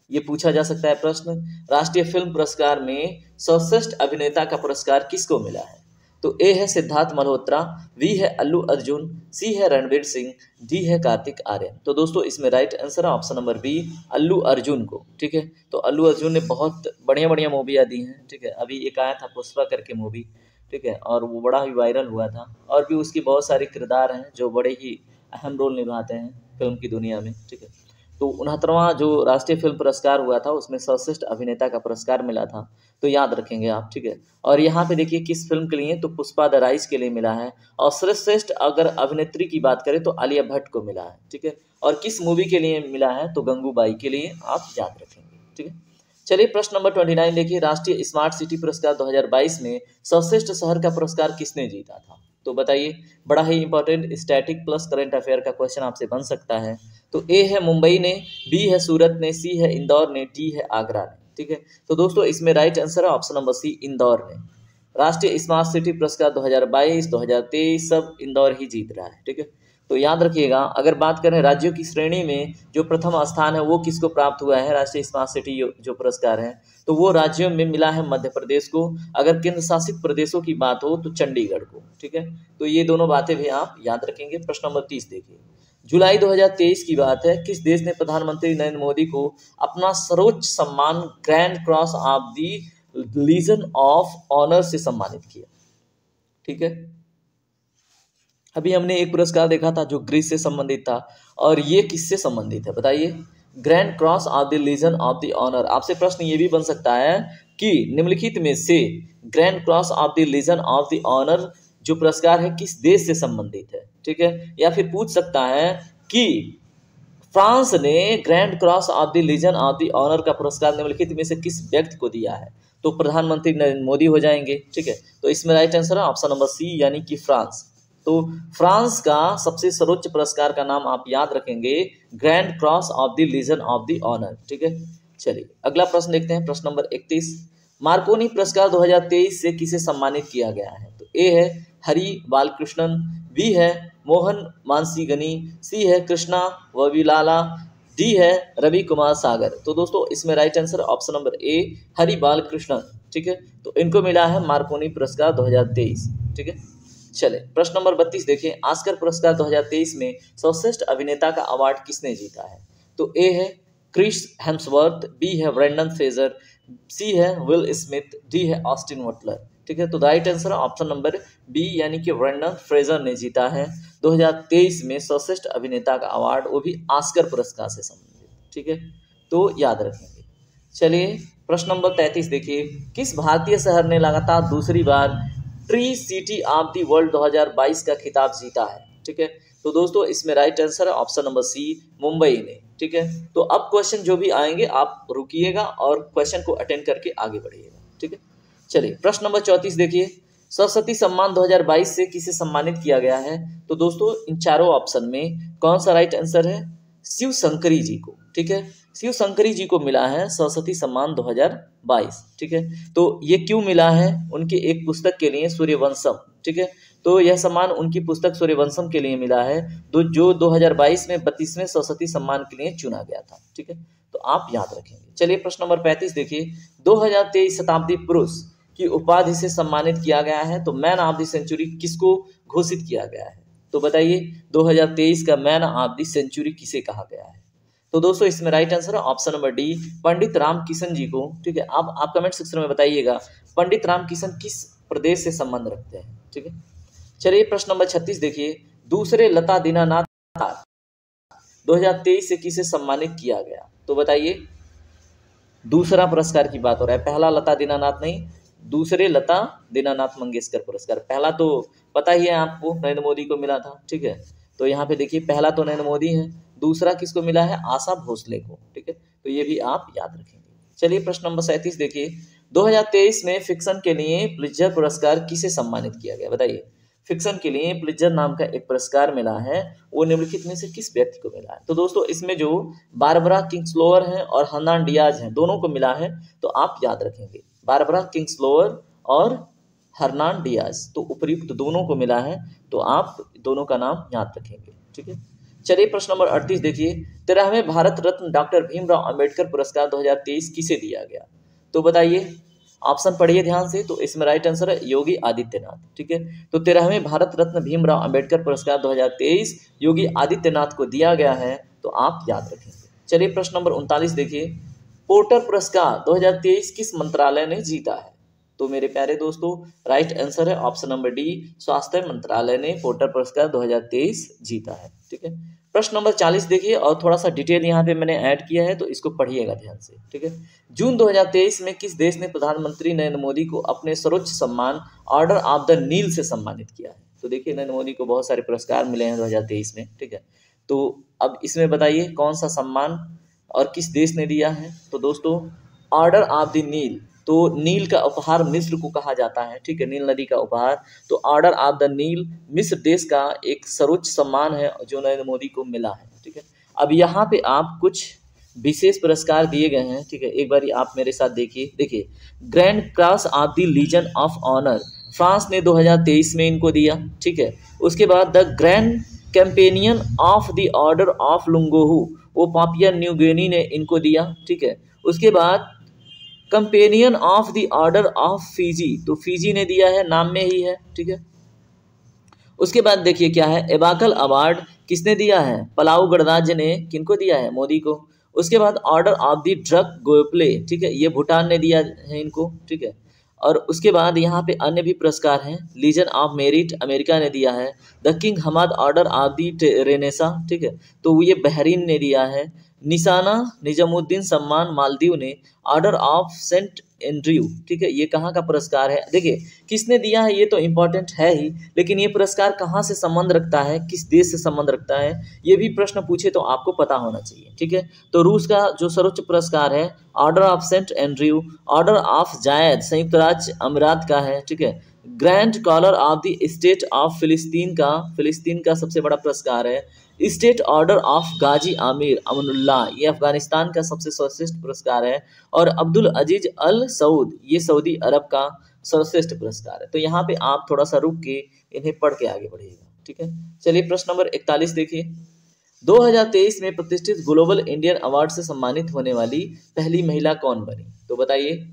ये पूछा जा सकता है प्रश्न, राष्ट्रीय फिल्म पुरस्कार में सर्वश्रेष्ठ अभिनेता का पुरस्कार किसको मिला है। तो ए है सिद्धार्थ मल्होत्रा, बी है अल्लू अर्जुन, सी है रणवीर सिंह, डी है कार्तिक आर्यन। तो दोस्तों इसमें राइट आंसर है option number B, Allu Arjun को, ठीक है। तो अल्लू अर्जुन ने बहुत बढ़िया बढ़िया मूवियाँ दी हैं, ठीक है। अभी एक आया था पुष्पा करके मूवी, ठीक है, और वो बड़ा ही वायरल हुआ था, और भी उसकी बहुत सारे किरदार हैं जो बड़े ही अहम रोल निभाते हैं फिल्म की दुनिया में, ठीक है। तो 69वां जो राष्ट्रीय फिल्म पुरस्कार हुआ था उसमें सर्वश्रेष्ठ अभिनेता का पुरस्कार मिला था, तो याद रखेंगे आप, ठीक है। और यहाँ पे देखिए किस फिल्म के लिए, तो पुष्पा द राइज के लिए मिला है। और सर्वश्रेष्ठ अगर अभिनेत्री की बात करें तो आलिया भट्ट को मिला है, ठीक है। और किस मूवी के लिए मिला है, तो गंगूबाई के लिए, आप याद रखेंगे, ठीक है। चलिए प्रश्न नंबर 29 देखिए, राष्ट्रीय स्मार्ट सिटी पुरस्कार 2022 में सर्वश्रेष्ठ शहर का पुरस्कार किसने जीता था। तो बताइए, बड़ा ही important static plus current affair का क्वेश्चन आपसे बन सकता है। तो ए है मुंबई ने, बी है सूरत ने, सी है इंदौर ने, डी है आगरा ने, ठीक है। तो दोस्तों इसमें राइट आंसर है ऑप्शन नंबर सी, इंदौर ने। राष्ट्रीय स्मार्ट सिटी पुरस्कार 2022 2023 सब इंदौर ही जीत रहा है, ठीक है। तो याद रखिएगा, अगर बात करें राज्यों की श्रेणी में जो प्रथम स्थान है वो किसको प्राप्त हुआ है, राष्ट्रीय स्मार्ट सिटी जो पुरस्कार है, तो वो राज्यों में मिला है मध्य प्रदेश को। अगर केंद्र शासित प्रदेशों की बात हो तो चंडीगढ़ को, ठीक है। तो ये दोनों बातें भी आप याद रखेंगे। प्रश्न नंबर 30 देखिए, जुलाई 2023 की बात है, किस देश ने प्रधानमंत्री नरेंद्र मोदी को अपना सर्वोच्च सम्मान grand cross of the legion of honour से सम्मानित किया, ठीक है। अभी हमने एक पुरस्कार देखा था जो ग्रीस से संबंधित था, और ये किससे संबंधित है बताइए, grand cross of the legion of the honour. आपसे प्रश्न ये भी बन सकता है कि निम्नलिखित में से grand cross of the legion of the honour जो पुरस्कार है किस देश से संबंधित है, ठीक है। या फिर पूछ सकता है कि फ्रांस ने grand cross of the legion of the honour का पुरस्कार निम्नलिखित में से किस व्यक्ति को दिया है, तो प्रधानमंत्री नरेंद्र मोदी हो जाएंगे, ठीक है। तो इसमें राइट आंसर है ऑप्शन नंबर सी, यानी कि फ्रांस। तो फ्रांस का सबसे सर्वोच्च पुरस्कार का नाम आप याद रखेंगे, grand cross of the legion of the honour, ठीक है। चलिए अगला प्रश्न देखते हैं, प्रश्न नंबर 31, मार्कोनी पुरस्कार 2023 से किसे सम्मानित किया गया है। तो ए है हरि बालकृष्णन, बी है मोहन मानसीगनी, सी है कृष्णा वविलाला, डी है रवि कुमार सागर। तो दोस्तों इसमें राइट आंसर ऑप्शन नंबर ए, हरि बालकृष्णन, ठीक है। तो इनको मिला है मार्कोनी पुरस्कार 2023, ठीक है। चले प्रश्न नंबर 32 देखिए, ऑस्कर पुरस्कार 2023 में सर्वश्रेष्ठ अभिनेता का अवार्ड किसने जीता है। तो ए है क्रिस हेम्सवर्थ, बी है ब्रेंडन फ्रेजर, सी है विल स्मिथ, डी है ऑस्टिन बटलर, ठीक है। तो right answer option number B, यानी कि ब्रेंडन फ्रेजर ने जीता है 2023 में सर्वश्रेष्ठ अभिनेता का अवार्ड, वो भी ऑस्कर पुरस्कार से संबंधित, ठीक है। तो याद रखेंगे। चलिए प्रश्न नंबर 33 देखिए, किस भारतीय शहर ने लगातार दूसरी बार tree city of the world 2022 का खिताब जीता है। ठीक है, तो दोस्तों इसमें राइट आंसर है ऑप्शन नंबर सी, मुंबई ने। ठीक है, तो अब क्वेश्चन जो भी आएंगे आप रुकिएगा और क्वेश्चन को अटेंड करके आगे बढ़िएगा। ठीक है, चलिए प्रश्न नंबर 34 देखिए, सरस्वती सम्मान 2022 से किसे सम्मानित किया गया है? तो दोस्तों इन चारों ऑप्शन में कौन सा राइट आंसर है? शिव शंकरी जी को। ठीक है, शिव शंकरी जी को मिला है सरस्वती सम्मान 2022। ठीक है, तो ये क्यों मिला है? उनकी एक पुस्तक के लिए, सूर्यवंशम। ठीक है, तो यह सम्मान उनकी पुस्तक सूर्यवंशम के लिए मिला है, जो 2022 में 32वें सरस्वती सम्मान के लिए चुना गया था। ठीक है, तो आप याद रखेंगे। चलिए प्रश्न नंबर 35 देखिए, 2023 शताब्दी पुरुष की उपाधि से सम्मानित किया गया है, तो मैन ऑफ द सेंचुरी किसको घोषित किया गया है? तो बताइए 2023 का मैन ऑफ द सेंचुरी किसे कहा गया है? तो दोस्तों इसमें राइट आंसर है option number D, Pandit Ram Kishan ji को। ठीक है, आप कमेंट सेक्शन में बताइएगा पंडित राम किशन किस प्रदेश से संबंध रखते हैं। ठीक है, चलिए प्रश्न नंबर 36 देखिए, दूसरे लता दीनानाथ 2023 से किसे सम्मानित किया गया? तो बताइए, दूसरा पुरस्कार की बात हो रहा है, पहला लता दीनानाथ नहीं, दूसरे लता दीनानाथ मंगेशकर पुरस्कार। पहला तो पता ही है आपको, नरेंद्र मोदी को मिला था। ठीक है, तो यहाँ पे देखिए पहला तो नरेंद्र मोदी है, दूसरा किसको मिला है? आशा भोसले को। ठीक है, तो ये भी आप याद रखेंगे। चलिए प्रश्न नंबर 37 देखिए, 2023 में फिक्शन के लिए पुलित्जर पुरस्कार किसे सम्मानित किया गया? बताइए, फिक्शन के लिए पुलित्जर नाम का एक पुरस्कार मिला है, वो निम्नलिखित में से किस व्यक्ति को मिला है? तो दोस्तों इसमें जो बारबरा किंग्सलोवर हैं और हर्नान डियाज हैं, दोनों को मिला है, तो आप याद रखेंगे बारबरा किंग्सलोवर और हर्नान डियाज, तो उपयुक्त दोनों को मिला है, तो आप दोनों का नाम याद रखेंगे। ठीक है, चलिए प्रश्न नंबर 38 देखिए, 13वें भारत रत्न डॉक्टर भीमराव अंबेडकर पुरस्कार 2023 किसे दिया गया? तो बताइए, ऑप्शन पढ़िए ध्यान से, तो इसमें राइट आंसर है योगी आदित्यनाथ। ठीक है, तो 13वें भारत रत्न भीमराव अंबेडकर पुरस्कार 2023 योगी आदित्यनाथ को दिया गया है, तो आप याद रखेंगे। चलिए प्रश्न नंबर 39 देखिए, पोर्टर पुरस्कार 2023 किस मंत्रालय ने जीता है? तो मेरे प्यारे दोस्तों राइट आंसर है ऑप्शन नंबर डी, स्वास्थ्य मंत्रालय ने पोर्टर पुरस्कार 2023 जीता है। ठीक है, प्रश्न नंबर 40 देखिए, और थोड़ा सा डिटेल यहाँ पे मैंने ऐड किया है, तो इसको पढ़िएगा ध्यान से। ठीक है, जून 2023 में किस देश ने प्रधानमंत्री नरेंद्र मोदी को अपने सर्वोच्च सम्मान ऑर्डर ऑफ द नील से सम्मानित किया है? तो देखिए नरेंद्र मोदी को बहुत सारे पुरस्कार मिले हैं 2023 में। ठीक है, तो अब इसमें बताइए कौन सा सम्मान और किस देश ने दिया है? तो दोस्तों ऑर्डर ऑफ द नील, तो नील का उपहार मिस्र को कहा जाता है। ठीक है, नील नदी का उपहार, तो ऑर्डर ऑफ द नील मिस्र देश का एक सर्वोच्च सम्मान है जो नरेंद्र मोदी को मिला है। ठीक है, अब यहाँ पे आप कुछ विशेष पुरस्कार दिए गए हैं। ठीक है, एक बार आप मेरे साथ देखिए grand cross of the legion of honour France ने 2023 में इनको दिया। ठीक है, उसके बाद the grand companion of the order of Logohu, वो पापिया न्यू गिनी ने इनको दिया। ठीक है, उसके बाद companion of the order of Fiji, तो फीजी ने दिया है, नाम में ही है। ठीक है, उसके बाद देखिए क्या है, एबाकल अवार्ड किसने दिया है? पलाऊ गणराज्य ने किनको दिया है? मोदी को। उसके बाद ऑर्डर ऑफ द ड्रग गोयपले, ठीक है, ये भूटान ने दिया है इनको। ठीक है, और उसके बाद यहाँ पे अन्य भी पुरस्कार हैं, लीजन ऑफ मेरिट अमेरिका ने दिया है, the king Hamad order of the renaissance, ठीक है, तो ये बहरीन ने दिया है, निशाना निजामुद्दीन सम्मान मालदीव ने, ऑर्डर ऑफ सेंट एंड्रयू, ठीक है, ये कहाँ का पुरस्कार है? देखिए किसने दिया है ये तो इम्पोर्टेंट है ही, लेकिन ये पुरस्कार कहाँ से संबंध रखता है, किस देश से संबंध रखता है, ये भी प्रश्न पूछे तो आपको पता होना चाहिए। ठीक है, तो रूस का जो सर्वोच्च पुरस्कार है order of Saint Andrew, order of Zayed संयुक्त राज्य अमीरात का है। ठीक है, grand collar of the state of फिलिस्तीन का सबसे बड़ा पुरस्कार है, state order of Ghazi Amir Amanullah, ये अफगानिस्तान का सबसे सर्वश्रेष्ठ पुरस्कार है, और अब्दुल अजीज अल सऊद, ये सऊदी अरब का सर्वश्रेष्ठ पुरस्कार है। तो यहाँ पे आप थोड़ा सा रुक के इन्हें पढ़ के आगे बढ़िएगा। ठीक है, चलिए प्रश्न नंबर 41 देखिए, 2023 में प्रतिष्ठित ग्लोबल इंडियन अवार्ड से सम्मानित होने वाली पहली महिला कौन बनी? तो बताइए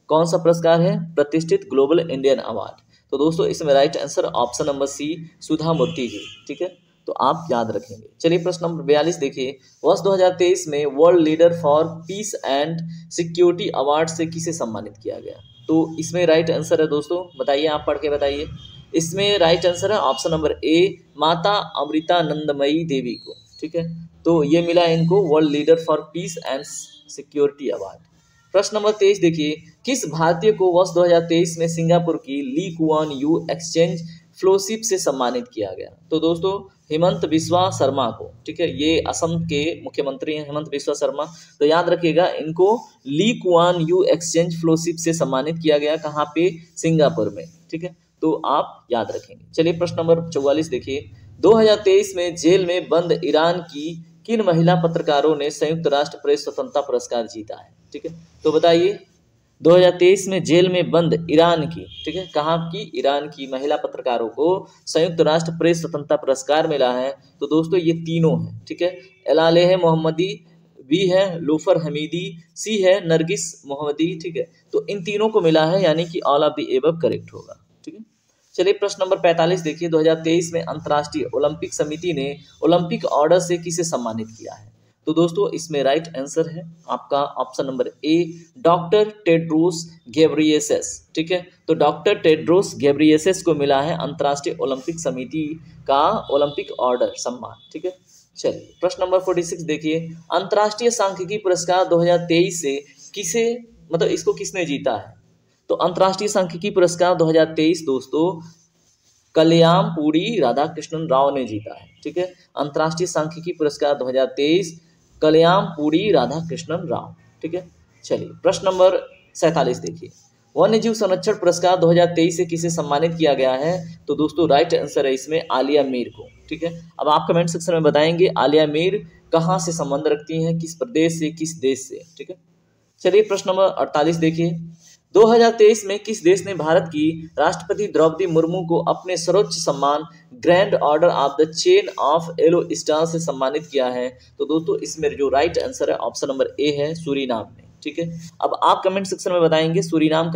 कौन सा पुरस्कार है? प्रतिष्ठित ग्लोबल इंडियन अवार्ड। तो दोस्तों इसमें right answer option number C, Sudha Murthy ji. ठीक है, तो आप याद रखेंगे। चलिए प्रश्न नंबर 42 देखिए, वर्ष 2023 में world leader for piece and security award से किसे सम्मानित किया गया? तो इसमें राइट आंसर है दोस्तों, बताइए, आप पढ़ के बताइए। इसमें राइट आंसर है ऑप्शन नंबर ए, माता अमृतानंदमयी देवी को। ठीक है, तो ये मिला इनको world leader for piece and security award. प्रश्न नंबर 23 देखिए, किस भारतीय को वर्ष 2023 में सिंगापुर की ली कुआन यू एक्सचेंज फ्लोशिप से सम्मानित किया गया? तो दोस्तों हेमंत बिस्वा शर्मा को, ठीक है, ये असम के मुख्यमंत्री हैं हेमंत बिस्वा शर्मा। तो याद रखिएगा, इनको ली कुआन यू एक्सचेंज फ्लोशिप से सम्मानित किया गया, कहाँ पे? सिंगापुर में, ठीक है, तो आप याद रखेंगे। चलिए प्रश्न नंबर 44 देखिए, 2023 में जेल में बंद ईरान की किन महिला पत्रकारों ने संयुक्त राष्ट्र प्रेस स्वतंत्रता पुरस्कार जीता है? ठीक है, तो बताइए 2023 में जेल में बंद ईरान की, ठीक है, कहाँ की? ईरान की महिला पत्रकारों को संयुक्त राष्ट्र प्रेस स्वतंत्रता पुरस्कार मिला है। तो दोस्तों ये तीनों हैं, ठीक है, एलालेह मोहम्मदी, बी है लूफर हमीदी, सी है नरगिस मोहम्मदी, ठीक है, तो इन तीनों को मिला है, यानी कि all of the above correct होगा, ठीक है। चलिए प्रश्न नंबर 45 देखिए, 2023 में अंतर्राष्ट्रीय ओलंपिक समिति ने ओलंपिक ऑर्डर से किसे सम्मानित किया है? तो दोस्तों इसमें राइट आंसर है आपका option number A, doctor Tedros Ghebreyesus, ठीक है, तो डॉक्टर टेड्रोस घेब्रेयेसस को मिला है अंतर्राष्ट्रीय ओलंपिक समिति का ओलंपिक ऑर्डर सम्मान, ठीक है। चलिए प्रश्न नंबर 46 देखिए, अंतर्राष्ट्रीय सांख्यिकी पुरस्कार 2023 से किसे, मतलब इसको किसने जीता है? तो अंतर्राष्ट्रीय सांख्यिकी पुरस्कार 2023 दोस्तों कल्याणपुरी राधाकृष्णन राव ने जीता है, ठीक है, अंतर्राष्ट्रीय सांख्यिकी पुरस्कार 2023 कल्याणपुरी राधाकृष्णन राव, ठीक है। चलिए प्रश्न नंबर 47 देखिए, वन्यजीव संरक्षण पुरस्कार 2023 से किसे सम्मानित किया गया है? तो दोस्तों राइट आंसर है इसमें आलिया मीर को, ठीक है। अब आप कमेंट सेक्शन में बताएंगे आलिया मीर कहाँ से संबंध रखती हैं, किस प्रदेश से, किस देश से, ठीक है। चलिए प्रश्न नंबर 48 देखिए, 2023 में किस देश ने भारत की राष्ट्रपति द्रौपदी मुर्मू को अपने सर्वोच्च सम्मान grand order of the chain of yellow star से सम्मानित किया है? तो दोस्तों इसमें जो राइट आंसर है ऑप्शन नंबर ए है, सूरीनाम ने, ठीक है। अब आप कमेंट सेक्शन में बताएंगे सूरीनाम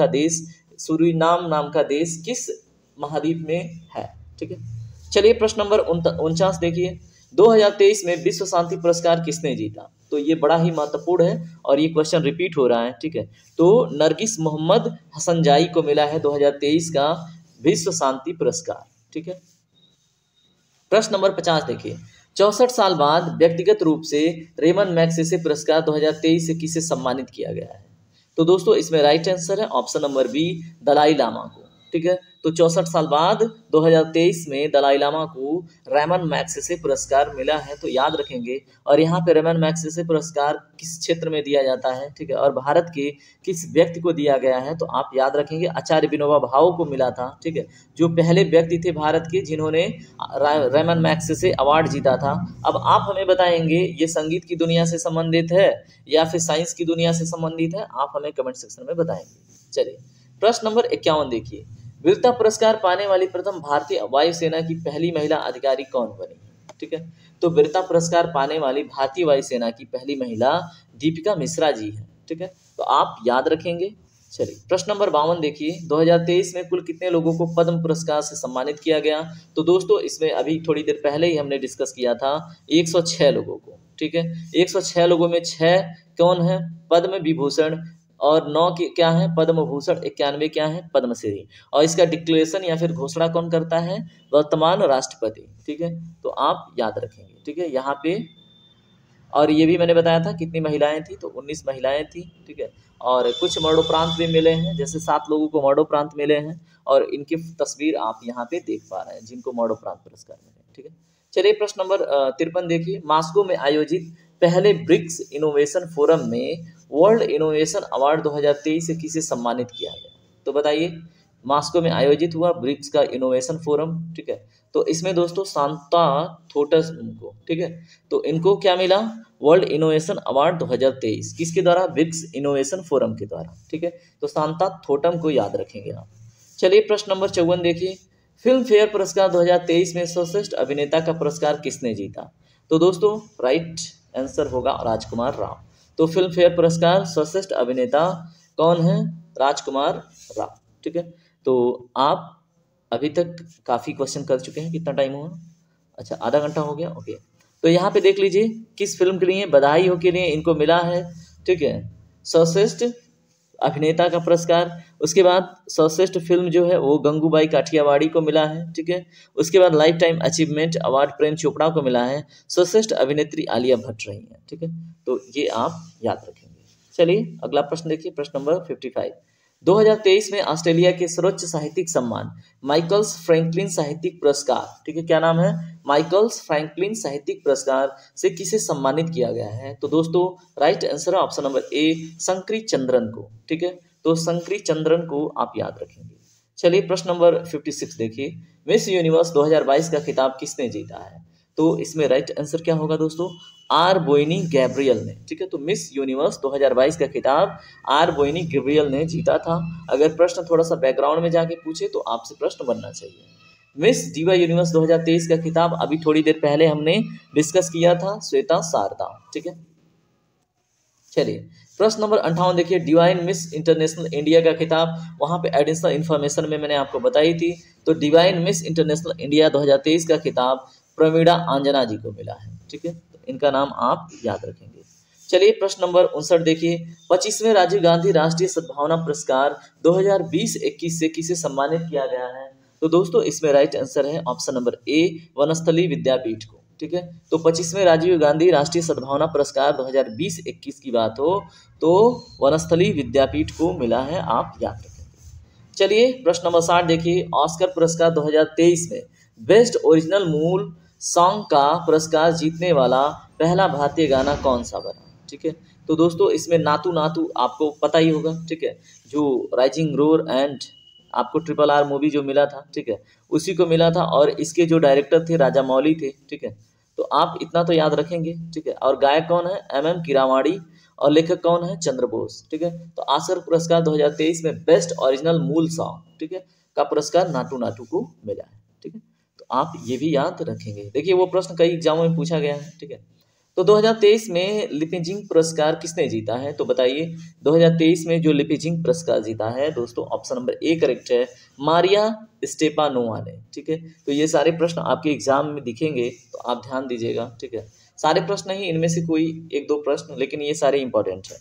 नाम का देश किस महाद्वीप में है, ठीक है। चलिए प्रश्न नंबर 49 देखिए, 2023 में विश्व शांति पुरस्कार किसने जीता? तो ये बड़ा ही महत्वपूर्ण है और ये क्वेश्चन रिपीट हो रहा है, ठीक है। तो नरगिस मोहम्मद हसनजाई को मिला है 2023 का विश्व शांति पुरस्कार, ठीक है। प्रश्न नंबर 50 देखिए, 64 साल बाद व्यक्तिगत रूप से रेमन मैग्सेसे पुरस्कार 2023 से किसे सम्मानित किया गया है? तो दोस्तों इसमें राइट आंसर है option number B, Dalai Lama को, ठीक है। तो 64 साल बाद 2023 में दलाई लामा को रेमन मैग्सेसे पुरस्कार मिला है, तो याद रखेंगे। और यहाँ पे रेमन मैग्सेसे पुरस्कार किस क्षेत्र में दिया जाता है, ठीक है, और भारत के किस व्यक्ति को दिया गया है? तो आप याद रखेंगे आचार्य विनोबा भावे को मिला था, ठीक है, जो पहले व्यक्ति थे भारत के जिन्होंने रेमन मैग्सेसे अवार्ड जीता था। अब आप हमें बताएंगे ये संगीत की दुनिया से संबंधित है या फिर साइंस की दुनिया से संबंधित है, आप हमें कमेंट सेक्शन में बताएंगे। चलिए प्रश्न नंबर 51 देखिए, वीरता पुरस्कार पाने वाली प्रथम भारतीय वायुसेना की पहली महिला अधिकारी कौन बनी? ठीक है, तो वीरता पुरस्कार पाने वाली भारतीय वायुसेना की पहली महिला दीपिका मिश्रा जी है, ठीक है, तो आप याद रखेंगे। चलिए प्रश्न नंबर 52 देखिए, 2023 में कुल कितने लोगों को पद्म पुरस्कार से सम्मानित किया गया? तो दोस्तों इसमें अभी थोड़ी देर पहले ही हमने डिस्कस किया था 106 लोगों को, ठीक है, 106 लोगों में 6 कौन है? पद्म विभूषण, और 9 के क्या है? पद्म भूषण, 91 क्या है? पद्मश्री। और इसका डिक्लेरेशन या फिर घोषणा कौन करता है? वर्तमान राष्ट्रपति, ठीक है, तो आप याद रखेंगे, ठीक है, यहाँ पे। और ये भी मैंने बताया था कितनी महिलाएं थी, तो 19 महिलाएं थी, ठीक है, और कुछ मरणोपरांत भी मिले हैं, जैसे 7 लोगों को मरणोपरांत मिले हैं, और इनकी तस्वीर आप यहाँ पे देख पा रहे हैं जिनको मरणोपरांत पुरस्कार मिले, ठीक है। चलिए प्रश्न नंबर 53 देखिए, मॉस्को में आयोजित पहले ब्रिक्स इनोवेशन फोरम में वर्ल्ड इनोवेशन अवार्ड 2023 से किसे सम्मानित किया गया? तो बताइए, मॉस्को में आयोजित हुआ ब्रिक्स का इनोवेशन फोरम, ठीक है, तो इसमें दोस्तों सांता थोटस को, ठीक है, तो इनको क्या मिला? वर्ल्ड इनोवेशन अवार्ड 2023 किसके द्वारा? ब्रिक्स इनोवेशन फोरम के द्वारा, ठीक है, तो सांता थोटम को याद रखेंगे आप। चलिए प्रश्न नंबर 54 देखिए, फिल्म फेयर पुरस्कार 2023 में सर्वश्रेष्ठ अभिनेता का पुरस्कार किसने जीता? तो दोस्तों राइट आंसर होगा राजकुमार राव। तो फिल्म फेयर पुरस्कार सर्वश्रेष्ठ अभिनेता कौन है? राजकुमार राव, ठीक है। तो आप अभी तक काफ़ी क्वेश्चन कर चुके हैं, कितना टाइम हुआ? अच्छा, आधा घंटा हो गया, ओके। तो यहाँ पे देख लीजिए किस फिल्म के लिए बधाई हो के लिए इनको मिला है, ठीक है, सर्वश्रेष्ठ अभिनेता का पुरस्कार। उसके बाद सर्वश्रेष्ठ फिल्म जो है वो गंगूबाई काठियावाड़ी को मिला है, ठीक है। उसके बाद life time achievement award Prem Chopra को मिला है। सर्वश्रेष्ठ अभिनेत्री आलिया भट्ट रही है, ठीक है, तो ये आप याद रखेंगे। चलिए अगला प्रश्न देखिए, प्रश्न नंबर 55। 2023 में ऑस्ट्रेलिया के सर्वोच्च साहित्यिक सम्मान माइकल्स फ्रैंकलिन साहित्यिक पुरस्कार, ठीक है, क्या नाम है, माइकल्स फ्रैंकलिन साहित्यिक पुरस्कार से किसे सम्मानित किया गया है? तो दोस्तों राइट आंसर है ऑप्शन नंबर ए, शंकरी चंद्रन को, ठीक है, तो शंकरी चंद्रन को आप याद रखेंगे। चलिए प्रश्न नंबर 56 देखिए, मिस यूनिवर्स 2022 का खिताब किसने जीता है? तो इसमें राइट आंसर क्या होगा दोस्तों, आर बोइनी गैब्रियल ने, ठीक है, तो मिस यूनिवर्स 2022 का खिताब आर बोइनी गैब्रियल ने जीता था। अगर प्रश्न थोड़ा सा बैकग्राउंड में जाके पूछे तो आपसे प्रश्न बनना चाहिए। मिस डिवा यूनिवर्स 2023 का खिताब अभी थोड़ी देर पहले हमने डिस्कस किया था, श्वेता शारदा, ठीक है। चलिए प्रश्न नंबर 58 देखिए, डिवाइन मिस इंटरनेशनल इंडिया का खिताब, वहां पे एडिशनल इन्फॉर्मेशन में मैंने आपको बताई थी, तो डिवाइन मिस इंटरनेशनल इंडिया 2023 का खिताब प्रमीड़ा आंजना जी को मिला है, ठीक है, तो इनका नाम आप याद रखेंगे। चलिए प्रश्न नंबर 59 देखिए, 25वें राजीव गांधी राष्ट्रीय सद्भावना पुरस्कार 2020-21 से किसे सम्मानित किया गया है? तो दोस्तों इसमें राइट आंसर है ऑप्शन नंबर ए, वनस्थली विद्यापीठ को, ठीक है, तो 25वें राजीव गांधी राष्ट्रीय सद्भावना पुरस्कार 2020-21 की बात हो तो वनस्थली विद्यापीठ को मिला है, आप याद रखेंगे। चलिए प्रश्न नंबर 60 देखिए, ऑस्कर पुरस्कार 2023 में बेस्ट ओरिजिनल मूल सॉन्ग का पुरस्कार जीतने वाला पहला भारतीय गाना कौन सा बना, ठीक है, तो दोस्तों इसमें नातू नातू आपको पता ही होगा, ठीक है, जो राइजिंग रोर एंड आपको RRR मूवी जो मिला था, ठीक है, उसी को मिला था, और इसके जो डायरेक्टर थे राजा मौली थे, ठीक है, तो आप इतना तो याद रखेंगे, ठीक है, और गायक कौन है, MM कीरावाणी, और लेखक कौन है, चंद्र बोस, ठीक है, तो ऑस्कर पुरस्कार 2023 में बेस्ट ओरिजिनल मूल सॉन्ग, ठीक है, का पुरस्कार नाटू नाटू को मिला है, ठीक है, तो आप ये भी याद रखेंगे। देखिए वो प्रश्न कई एग्जामों में पूछा गया है, ठीक है, तो 2023 में लिपिजिंग पुरस्कार किसने जीता है? तो बताइए 2023 में जो लिपिजिंग पुरस्कार जीता है दोस्तों, ऑप्शन नंबर ए करेक्ट है, मारिया स्टेपानोवा ने, ठीक है, तो ये सारे प्रश्न आपके एग्जाम में दिखेंगे तो आप ध्यान दीजिएगा, ठीक है, सारे प्रश्न नहीं, इनमें से कोई एक दो प्रश्न, लेकिन ये सारे इंपॉर्टेंट है।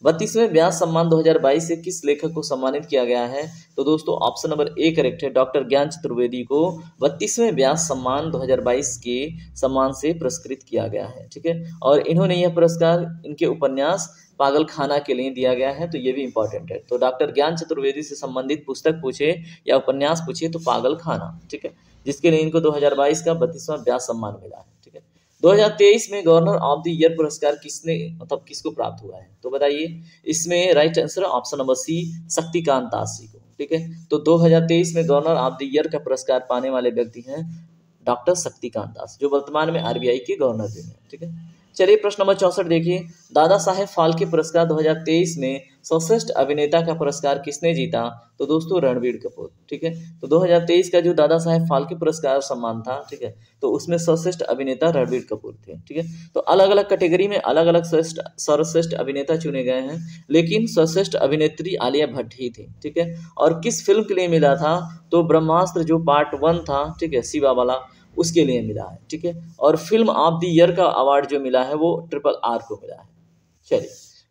32वें व्यास सम्मान 2022 से किस लेखक को सम्मानित किया गया है? तो दोस्तों ऑप्शन नंबर ए करेक्ट है, डॉक्टर ज्ञान चतुर्वेदी को 32वें व्यास सम्मान 2022 के सम्मान से पुरस्कृत किया गया है, ठीक है, और इन्होंने यह पुरस्कार इनके उपन्यास पागल खाना के लिए दिया गया है, तो ये भी इंपॉर्टेंट है। तो डॉक्टर ज्ञान चतुर्वेदी से संबंधित पुस्तक पूछे या उपन्यास पूछे तो पागल खाना, ठीक है, जिसके लिए इनको 2022 का 32वां व्यास सम्मान मिला है, ठीक है। 2023 में गवर्नर ऑफ द ईयर पुरस्कार किसने मतलब किसको प्राप्त हुआ है? तो बताइए इसमें right answer option number C, Shaktikanta Das ji को, ठीक है, तो 2023 में गवर्नर ऑफ द ईयर का पुरस्कार पाने वाले व्यक्ति हैं डॉक्टर शक्तिकांत दास, जो वर्तमान में RBI के गवर्नर भी हैं, ठीक है। चलिए प्रश्न नंबर 64 देखिए, दादा साहेब फाल्के पुरस्कार 2023 में सर्वश्रेष्ठ अभिनेता का पुरस्कार किसने जीता? तो दोस्तों रणबीर कपूर, ठीक है, तो 2023 का जो दादा साहेब फाल्के पुरस्कार सम्मान था, ठीक है, तो उसमें सर्वश्रेष्ठ अभिनेता रणबीर कपूर थे, ठीक है, तो अलग अलग कैटेगरी में अलग अलग सर्वश्रेष्ठ अभिनेता चुने गए हैं, लेकिन सर्वश्रेष्ठ अभिनेत्री आलिया भट्ट ही थी, ठीक है, और किस फिल्म के लिए मिला था? तो ब्रह्मास्त्र जो पार्ट 1 था, ठीक है, शिवा वाला, उसके लिए मिला है, ठीक है, और फिल्म ऑफ द ईयर का अवार्ड जो मिला है वो RRR को मिला है। चलिए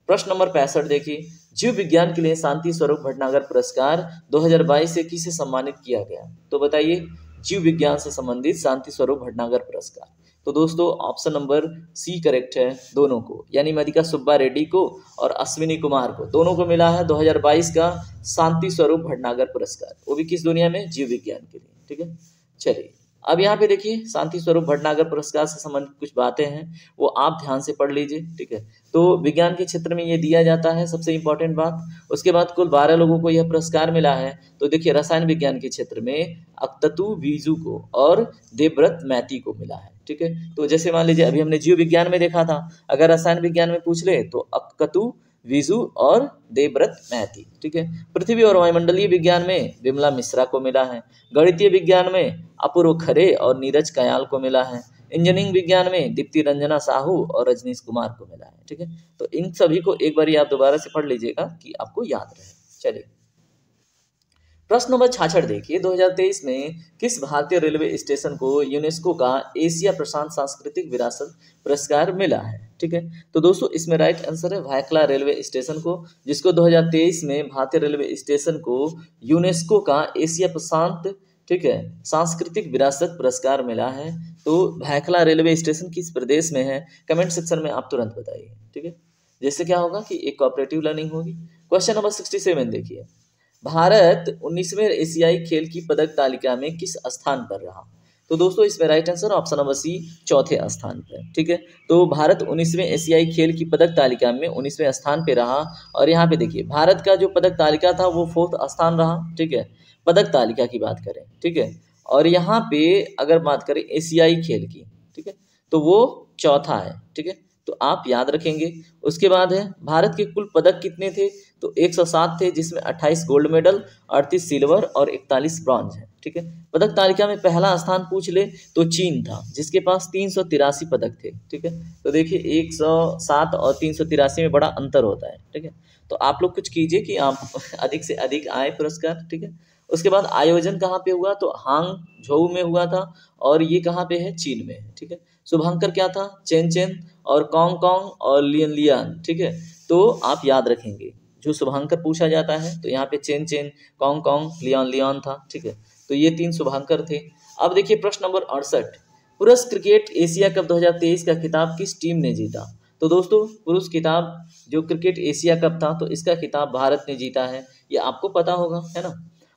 प्रश्न नंबर 65 देखिए, जीव विज्ञान के लिए शांति स्वरूप भटनागर पुरस्कार 2022 से किसे सम्मानित किया गया? तो बताइए जीव विज्ञान से संबंधित शांति स्वरूप भटनागर पुरस्कार, तो दोस्तों ऑप्शन नंबर सी करेक्ट है, दोनों को, यानी मदिका सुब्बा रेड्डी को और अश्विनी कुमार को, दोनों को मिला है 2022 का शांति स्वरूप भटनागर पुरस्कार, वो भी किस दुनिया में? जीव विज्ञान के लिए, ठीक है। चलिए अब यहाँ पे देखिए शांति स्वरूप भटनागर पुरस्कार से संबंधित कुछ बातें हैं, वो आप ध्यान से पढ़ लीजिए, ठीक है, तो विज्ञान के क्षेत्र में ये दिया जाता है, सबसे इंपॉर्टेंट बात। उसके बाद कुल 12 लोगों को यह पुरस्कार मिला है, तो देखिए रसायन विज्ञान के क्षेत्र में अक्ततु वीजू को और देवव्रत मैती को मिला है, ठीक है, तो जैसे मान लीजिए अभी हमने जीव विज्ञान में देखा था, अगर रसायन विज्ञान में पूछ ले तो अक्ततु विजू और देवव्रत मैती, ठीक है। पृथ्वी और वायुमंडलीय विज्ञान में विमला मिश्रा को मिला है, गणितीय विज्ञान में अपूर्व खरे और नीरज कयाल को मिला है, इंजीनियरिंग विज्ञान में दीप्ति रंजना साहू और रजनीश कुमार को मिला है, ठीक है, तो इन सभी को एक बार आप दोबारा से पढ़ लीजिएगा कि आपको याद रहे। चलिए प्रश्न नंबर 66 देखिए, 2023 में किस भारतीय रेलवे स्टेशन को यूनेस्को का एशिया प्रशांत सांस्कृतिक विरासत पुरस्कार मिला है? ठीक है, तो दोस्तों इसमें राइट आंसर है भायखला रेलवे स्टेशन को, जिसको 2023 में भारतीय रेलवे स्टेशन को यूनेस्को का एशिया प्रशांत, ठीक है, सांस्कृतिक विरासत पुरस्कार मिला है। तो भायखला रेलवे स्टेशन किस प्रदेश में है? कमेंट सेक्शन में आप तुरंत बताइए, ठीक है। जैसे क्या होगा कि एक कोऑपरेटिव लर्निंग होगी। क्वेश्चन नंबर 67 देखिए, भारत 19वें एशियाई खेल की पदक तालिका में किस स्थान पर रहा? तो दोस्तों इसमें right answer option number C, चौथे स्थान पर। ठीक है, तो भारत 19वें एशियाई खेल की पदक तालिका में 19वें स्थान पे रहा। और यहाँ पे देखिए भारत का जो पदक तालिका था वो 4th स्थान रहा। ठीक है, पदक तालिका की बात करें। ठीक है, और यहाँ पे अगर बात करें एशियाई खेल की, ठीक है, तो वो चौथा है। ठीक है, तो आप याद रखेंगे। उसके बाद है भारत के कुल पदक कितने थे? तो 107 थे, जिसमें 28 गोल्ड मेडल, 38 सिल्वर और 41 ब्रॉन्ज है। ठीक है, पदक तालिका में पहला स्थान पूछ ले तो चीन था, जिसके पास 383 पदक थे। ठीक है, तो देखिए 107 और 383 में बड़ा अंतर होता है। ठीक है, तो आप लोग कुछ कीजिए कि आप अधिक से अधिक आए पुरस्कार। ठीक है, उसके बाद आयोजन कहाँ पे हुआ? तो हांग झोऊ में हुआ था, और ये कहाँ पे है? चीन में है। ठीक है, शुभांकर क्या था? चेन चेन और कॉन्ग कॉन्ग और लियन लियान। ठीक है, तो आप याद रखेंगे जो शुभांकर पूछा जाता है तो यहाँ पे चेन चेन, कॉन्ग कॉन्ग, लियन लियन था। ठीक है, तो ये 3 शुभांकर थे। अब देखिए प्रश्न नंबर 68, पुरुष क्रिकेट एशिया कप 2023 का खिताब किस टीम ने जीता? तो दोस्तों पुरुष खिताब जो क्रिकेट एशिया कप था तो इसका खिताब भारत ने जीता है, ये आपको पता होगा, है ना।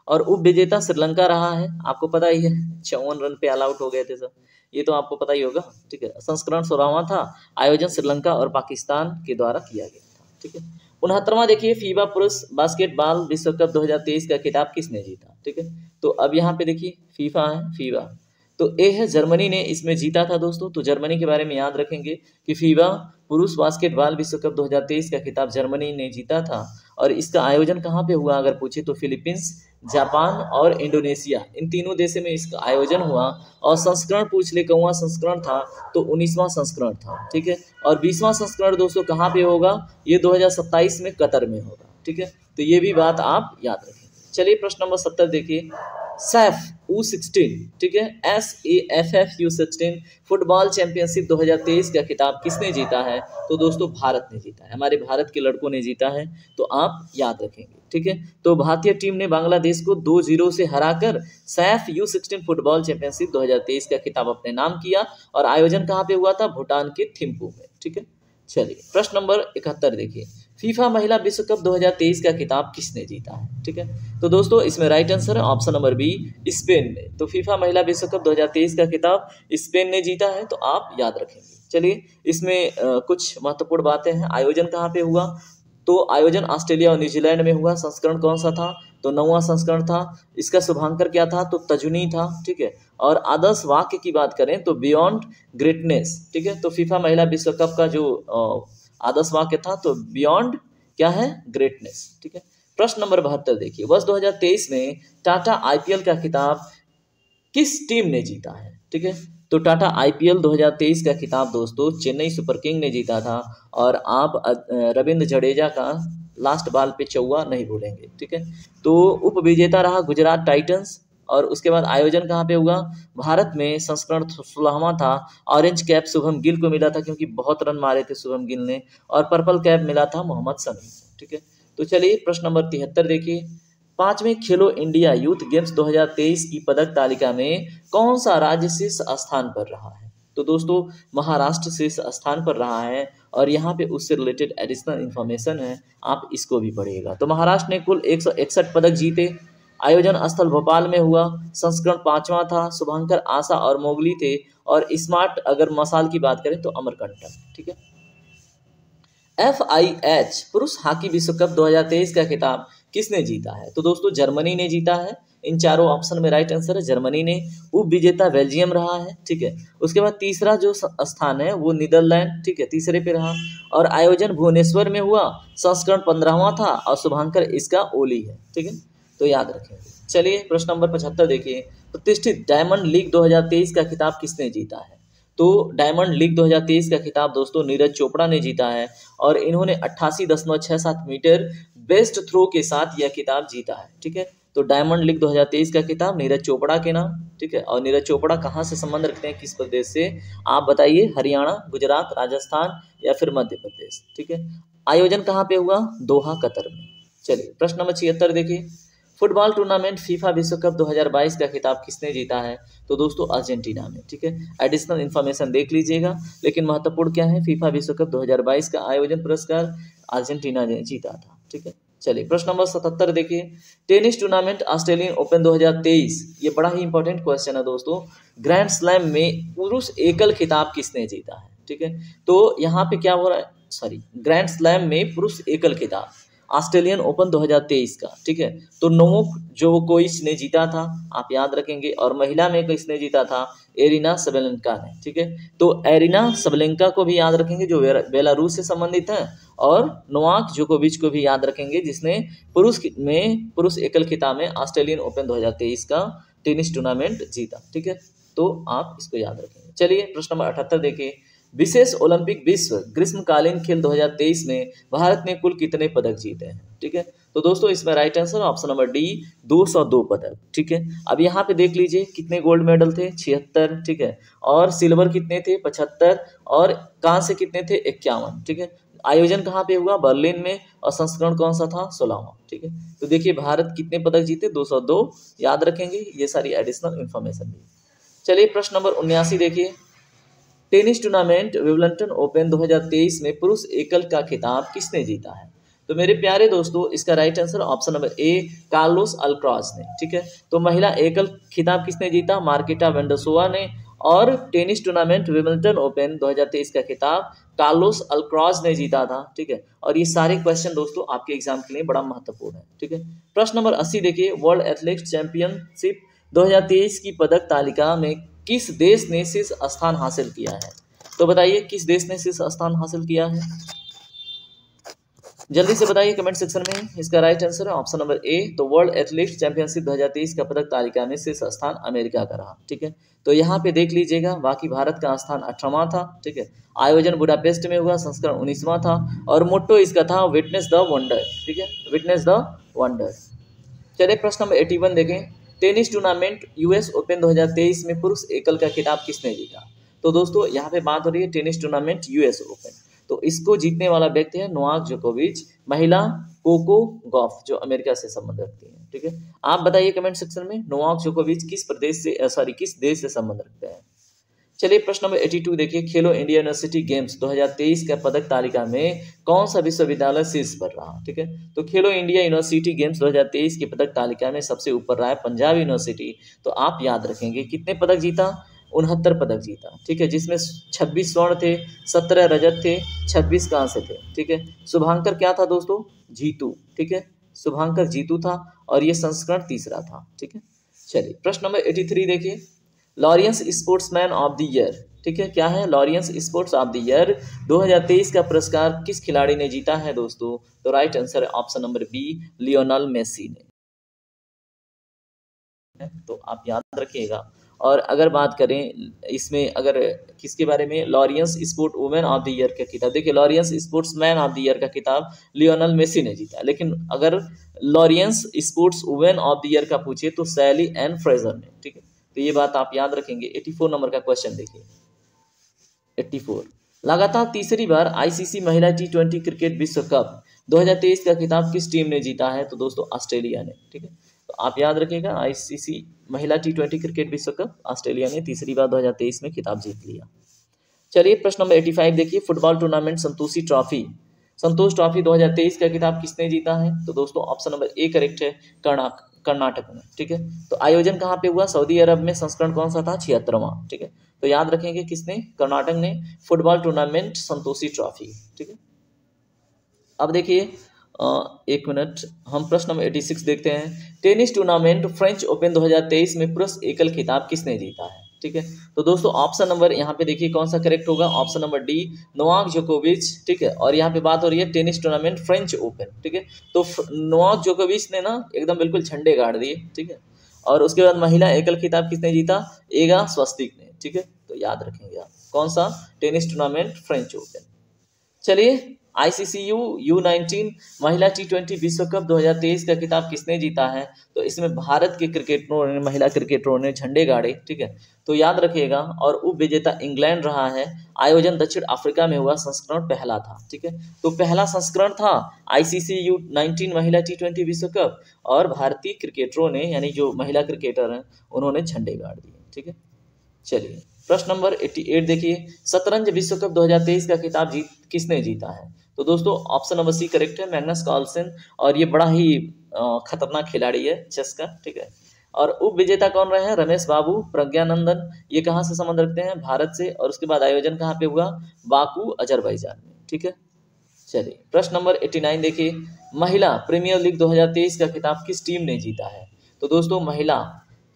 और उप विजेता श्रीलंका रहा है, आपको पता ही है, 54 रन पे ऑल आउट हो गए थे सर, ये तो आपको पता ही होगा। ठीक है, संस्करण 16वां था, आयोजन श्रीलंका और पाकिस्तान के द्वारा किया गया था। ठीक है, 69वां देखिए, फीबा पुरुष बास्केटबॉल विश्व कप 2023 का खिताब किसने जीता? ठीक है, तो अब यहाँ पे देखिए फीफा है, फीबा तो ए है, जर्मनी ने इसमें जीता था दोस्तों। तो जर्मनी के बारे में याद रखेंगे कि फीबा पुरुष बास्केटबॉल विश्व कप 2023 का खिताब जर्मनी ने जीता था। और इसका आयोजन कहाँ पे हुआ अगर पूछे तो फिलीपींस, जापान और इंडोनेशिया, इन तीनों देशों में इसका आयोजन हुआ। और संस्करण पूछ ले, कौन संस्करण था? तो 19वां संस्करण था। ठीक है, और 20वां संस्करण दोस्तों कहाँ पे होगा? ये 2027 में कतर में होगा। ठीक है, तो ये भी बात आप याद रखें। चलिए प्रश्न नंबर 70 देखिए, सैफ U16, ठीक है, SAFF U16 फुटबॉल चैंपियनशिप 2023 का खिताब किसने जीता है? तो दोस्तों भारत ने जीता है, हमारे भारत के लड़कों ने जीता है, तो आप याद रखेंगे। ठीक है, तो भारतीय टीम ने बांग्लादेश को 2-0 से हराकर सैफ U16 फुटबॉल चैंपियनशिप 2023 का खिताब अपने नाम किया। और आयोजन कहाँ पे हुआ था? भूटान के थिम्पू में। ठीक है, चलिए प्रश्न नंबर 71 देखिए, फीफा महिला विश्व कप 2023 का खिताब किसने जीता है? ठीक है, तो दोस्तों इसमें राइट आंसर है ऑप्शन नंबर बी, स्पेन ने। तो फीफा महिला विश्व कप 2023 का खिताब स्पेन ने जीता है, तो आप याद रखेंगे। चलिए इसमें कुछ महत्वपूर्ण बातें हैं। आयोजन कहाँ पे हुआ? तो आयोजन ऑस्ट्रेलिया और न्यूजीलैंड में हुआ। संस्करण कौन सा था? तो 9वां संस्करण था। इसका शुभांकर क्या था? तो तजुनी था। ठीक है, और आदर्श वाक्य की बात करें तो बियॉन्ड ग्रेटनेस। ठीक है, तो फीफा महिला विश्व कप का जो आदर्श वाक्य था तो बियॉन्ड क्या है? ग्रेटनेस। ठीक है, प्रश्न नंबर 72 देखिए, वर्ष 2023 में टाटा आईपीएल का खिताब किस टीम ने जीता है? ठीक है, तो टाटा आईपीएल 2023 का खिताब दोस्तों चेन्नई सुपर किंग ने जीता था। और आप रविंद्र जडेजा का लास्ट बॉल पे चौवा नहीं भूलेंगे। ठीक है, तो उप विजेता रहा गुजरात टाइटंस। और उसके बाद आयोजन कहाँ पे हुआ? भारत में। संस्करण 16वां था। ऑरेंज कैप शुभम गिल को मिला था क्योंकि बहुत रन मारे थे शुभम गिल ने। और पर्पल कैप मिला था मोहम्मद शमी। ठीक है, तो चलिए प्रश्न नंबर 73 देखिए, 5वें खेलो इंडिया यूथ गेम्स 2023 की पदक तालिका में कौन सा राज्य शीर्ष स्थान पर रहा है? तो दोस्तों महाराष्ट्र शीर्ष स्थान पर रहा है। और यहाँ पे उससे रिलेटेड एडिशनल इन्फॉर्मेशन है, आप इसको भी पढ़िएगा। तो महाराष्ट्र ने कुल 161 पदक जीते। आयोजन स्थल भोपाल में हुआ। संस्करण 5वां था। शुभांकर, आशा और मोगली थे। और स्मार्ट अगर मसाल की बात करें तो अमरकंटक। ठीक है, FIH पुरुष हॉकी विश्व कप 2023 का खिताब किसने जीता है? तो दोस्तों जर्मनी ने जीता है। इन चारों ऑप्शन में राइट आंसर है जर्मनी ने। उप विजेता बेल्जियम रहा है। ठीक है, उसके बाद तीसरा जो स्थान है वो नीदरलैंड, ठीक है, तीसरे पे रहा। और आयोजन भुवनेश्वर में हुआ। संस्करण 15वां था। और शुभांकर इसका ओली है। ठीक है, तो याद रखेंगे। चलिए प्रश्न नंबर 75 देखिए, प्रतिष्ठित डायमंड लीग 2023 का खिताब किसने जीता है? तो डायमंड लीग 2023 का खिताब दोस्तों नीरज चोपड़ा ने जीता है। और इन्होंने 88.67 मीटर बेस्ट थ्रो के साथ यह खिताब जीता है। ठीक है, तो डायमंड लीग 2023 का खिताब नीरज चोपड़ा के नाम। ठीक है, और नीरज चोपड़ा कहाँ से संबंध रखते हैं, किस प्रदेश से? आप बताइए, हरियाणा, गुजरात, राजस्थान या फिर मध्य प्रदेश। ठीक है, आयोजन कहाँ पे हुआ? दोहा, कतर में। चलिए प्रश्न नंबर 76 देखिए, फुटबॉल टूर्नामेंट फीफा विश्व कप 2022 का खिताब किसने जीता है? तो दोस्तों अर्जेंटीना ने। ठीक है, एडिशनल इन्फॉर्मेशन देख लीजिएगा, लेकिन महत्वपूर्ण क्या है, फीफा विश्व कप 2022 का आयोजन पुरस्कार अर्जेंटीना ने जीता था। ठीक है, चलिए प्रश्न नंबर 77 देखिए, टेनिस टूर्नामेंट ऑस्ट्रेलियन ओपन 2023, ये बड़ा ही इंपॉर्टेंट क्वेश्चन है दोस्तों। ग्रैंड स्लैम में पुरुष एकल खिताब किसने जीता है? ठीक है, तो यहाँ पे क्या हो रहा है, सॉरी, ग्रैंड स्लैम में पुरुष एकल खिताब ऑस्ट्रेलियन ओपन 2023 का। ठीक है, तो नोवाक जोकोविच ने जीता था, आप याद रखेंगे, और महिला में किसने जीता था? एरिना सबलेंका ने। ठीक है, तो एरिना सबलेंका को भी याद रखेंगे जो बेलारूस से संबंधित है, और नोवाक जोकोविच को भी याद रखेंगे जिसने पुरुष एकल खिताब में ऑस्ट्रेलियन ओपन 2023 का टेनिस टूर्नामेंट जीता। ठीक है, तो आप इसको याद रखेंगे। चलिए प्रश्न नंबर 78 देखिए, विशेष ओलंपिक विश्व ग्रीष्मकालीन खेल 2023 में भारत ने कुल कितने पदक जीते हैं? ठीक है, तो दोस्तों इसमें right answer option number D 202 पदक। ठीक है, अब यहाँ पे देख लीजिए कितने गोल्ड मेडल थे, 76। ठीक है, और सिल्वर कितने थे, 75, और कांस्य कितने थे, 51। ठीक है, आयोजन कहाँ पे हुआ? बर्लिन में, और संस्करण कौन सा था? 16वां। ठीक है, तो देखिए भारत कितने पदक जीते? 202, याद रखेंगे, ये सारी एडिशनल इंफॉर्मेशन दी। चलिए प्रश्न नंबर 79 देखिए, टेनिस टूर्नामेंट विंबलडन ओपन 2023 में पुरुष एकल का खिताब किसने जीता है? तो मेरे प्यारे दोस्तों इसका right answer option number A Carlos Alcaraz ने। ठीक है, तो महिला एकल खिताब किसने जीता? मार्केटा वेंडरसोवा ने। और टेनिस टूर्नामेंट विंबलडन ओपन 2023 का खिताब कार्लोस अल्क्राज ने जीता था। ठीक है, और ये सारे क्वेश्चन दोस्तों आपके एग्जाम के लिए बड़ा महत्वपूर्ण है। ठीक है, प्रश्न नंबर 80 देखिए, वर्ल्ड एथलेटिक्स चैंपियनशिप 2023 की पदक तालिका में किस देश ने शीर्ष स्थान हासिल किया है? तो बताइए किस देश ने शीर्ष स्थान हासिल किया है? जल्दी से बताइए कमेंट सेक्शन में। इसका राइट आंसर है ऑप्शन नंबर ए। तो वर्ल्ड एथलेटिक्स चैंपियनशिप 2023 का पदक तालिका में शीर्ष स्थान अमेरिका का रहा। ठीक है, तो यहाँ पे देख लीजिएगा, बाकी भारत का स्थान 18वां था। ठीक है, आयोजन बुडापेस्ट में हुआ, संस्करण 19वां था, और मोटो इसका था विटनेस द वंडर। ठीक है, विटनेस द वंडर। चलिए प्रश्न नंबर 81 देखें, टेनिस टूर्नामेंट यूएस ओपन 2023 में पुरुष एकल का खिताब किसने जीता? तो दोस्तों यहाँ पे बात हो रही है टेनिस टूर्नामेंट यूएस ओपन, तो इसको जीतने वाला व्यक्ति है नोवाक जोकोविच, महिला कोको गॉफ जो अमेरिका से संबंध रखती है। ठीक है, आप बताइए कमेंट सेक्शन में नोवाक जोकोविच किस देश से संबंध रखते हैं। चलिए प्रश्न नंबर 82 देखिए, खेलो इंडिया यूनिवर्सिटी गेम्स 2023 का पदक तालिका में कौन सा विश्वविद्यालय शीर्ष पर रहा? ठीक है, तो खेलो इंडिया यूनिवर्सिटी गेम्स 2023 की पदक तालिका में सबसे ऊपर रहा है पंजाब यूनिवर्सिटी। तो आप याद रखेंगे कितने पदक जीता? 69 पदक जीता। ठीक है, जिसमें 26 स्वर्ण थे, 17 रजत थे, 26 कांस्य थे। ठीक है, शुभांकर क्या था दोस्तों? जीतू। ठीक है, शुभांकर जीतू था, और ये संस्करण तीसरा था। ठीक है, चलिए प्रश्न नंबर 83 देखिए, Laureus sportsman of the year. ठीक है, क्या है? Laureus sports of the year 2023 का पुरस्कार किस खिलाड़ी ने जीता है दोस्तों? तो राइट आंसर है option number B, Lionel Messi ने। तो आप याद रखिएगा। और अगर बात करें इसमें अगर किसके बारे में, Laureus sport women of the year का खिताब, देखिए Laureus sports man of the year का खिताब लियोनेल मेसी ने जीता, लेकिन अगर Laureus sports women of the year का पूछे तो सैली एन फ्रेजर ने। ठीक है, तो ये बात आप याद रखेंगे। 84 नंबर का क्वेश्चन देखिए, 84, लगातार तीसरी बार आईसीसी महिला T20 क्रिकेट विश्व कप 2023 का खिताब किस टीम ने जीता है? तो दोस्तों ऑस्ट्रेलिया ने। ठीक है, तो आप याद रखिएगा आईसीसी महिला T20 क्रिकेट विश्व कप ऑस्ट्रेलिया ने तीसरी बार 2023 में खिताब जीत लिया। चलिए प्रश्न नंबर 85 देखिए, फुटबॉल टूर्नामेंट संतोष ट्रॉफी 2023 का खिताब किसने जीता है? तो दोस्तों ऑप्शन नंबर ए करेक्ट है, कर्नाटक में। ठीक है, तो आयोजन कहाँ पे हुआ? सऊदी अरब में, संस्करण कौन सा था? 76वां। ठीक है, तो याद रखेंगे किसने? कर्नाटक ने फुटबॉल टूर्नामेंट संतोषी ट्रॉफी। ठीक है, अब देखिए एक मिनट, हम प्रश्न नंबर 86 देखते हैं, टेनिस टूर्नामेंट फ्रेंच ओपन 2023 में पुरुष एकल खिताब किसने जीता है? ठीक है, तो दोस्तों ऑप्शन नंबर यहाँ पे देखिए कौन सा करेक्ट होगा, ऑप्शन नंबर डी, नोवाक जोकोविच। ठीक है, और यहाँ पे बात हो रही है टेनिस टूर्नामेंट फ्रेंच ओपन। ठीक है, तो नोवाक जोकोविच ने ना एकदम बिल्कुल झंडे गाड़ दिए। ठीक है, और उसके बाद महिला एकल खिताब किसने जीता? एगा स्वास्तिक ने। ठीक है, तो याद रखेंगे आप कौन सा, टेनिस टूर्नामेंट फ्रेंच ओपन। चलिए ICC U19 महिला T20 विश्व कप 2023 का खिताब किसने जीता है? तो इसमें भारत के क्रिकेटरों ने, महिला क्रिकेटरों ने झंडे गाड़े, ठीक है। तो याद रखिएगा। और उप विजेता इंग्लैंड रहा है। आयोजन दक्षिण अफ्रीका में हुआ, संस्करण पहला था, ठीक है। तो पहला संस्करण था ICC U19 महिला T20 विश्व कप, और भारतीय क्रिकेटरों ने, यानी जो महिला क्रिकेटर हैं, उन्होंने झंडे गाड़ दिए, ठीक है। चलिए प्रश्न नंबर 88 देखिए, शतरंज विश्व कप 2023 का खिताब किसने जीता है? तो दोस्तों ऑप्शन नंबर सी करेक्ट है, मैग्नस कार्लसन। और ये बड़ा ही खतरनाक खिलाड़ी है चेस का, ठीक है। और उप विजेता कौन रहे हैं? रमेश बाबू, प्रज्ञानंदन। ये कहाँ से संबंध रखते हैं? भारत से। और उसके बाद आयोजन कहाँ पे हुआ? बाकू, अजरबैजान में, ठीक है। चलिए प्रश्न नंबर 89 देखिए, महिला प्रीमियर लीग 2023 का खिताब किस टीम ने जीता है? तो दोस्तों महिला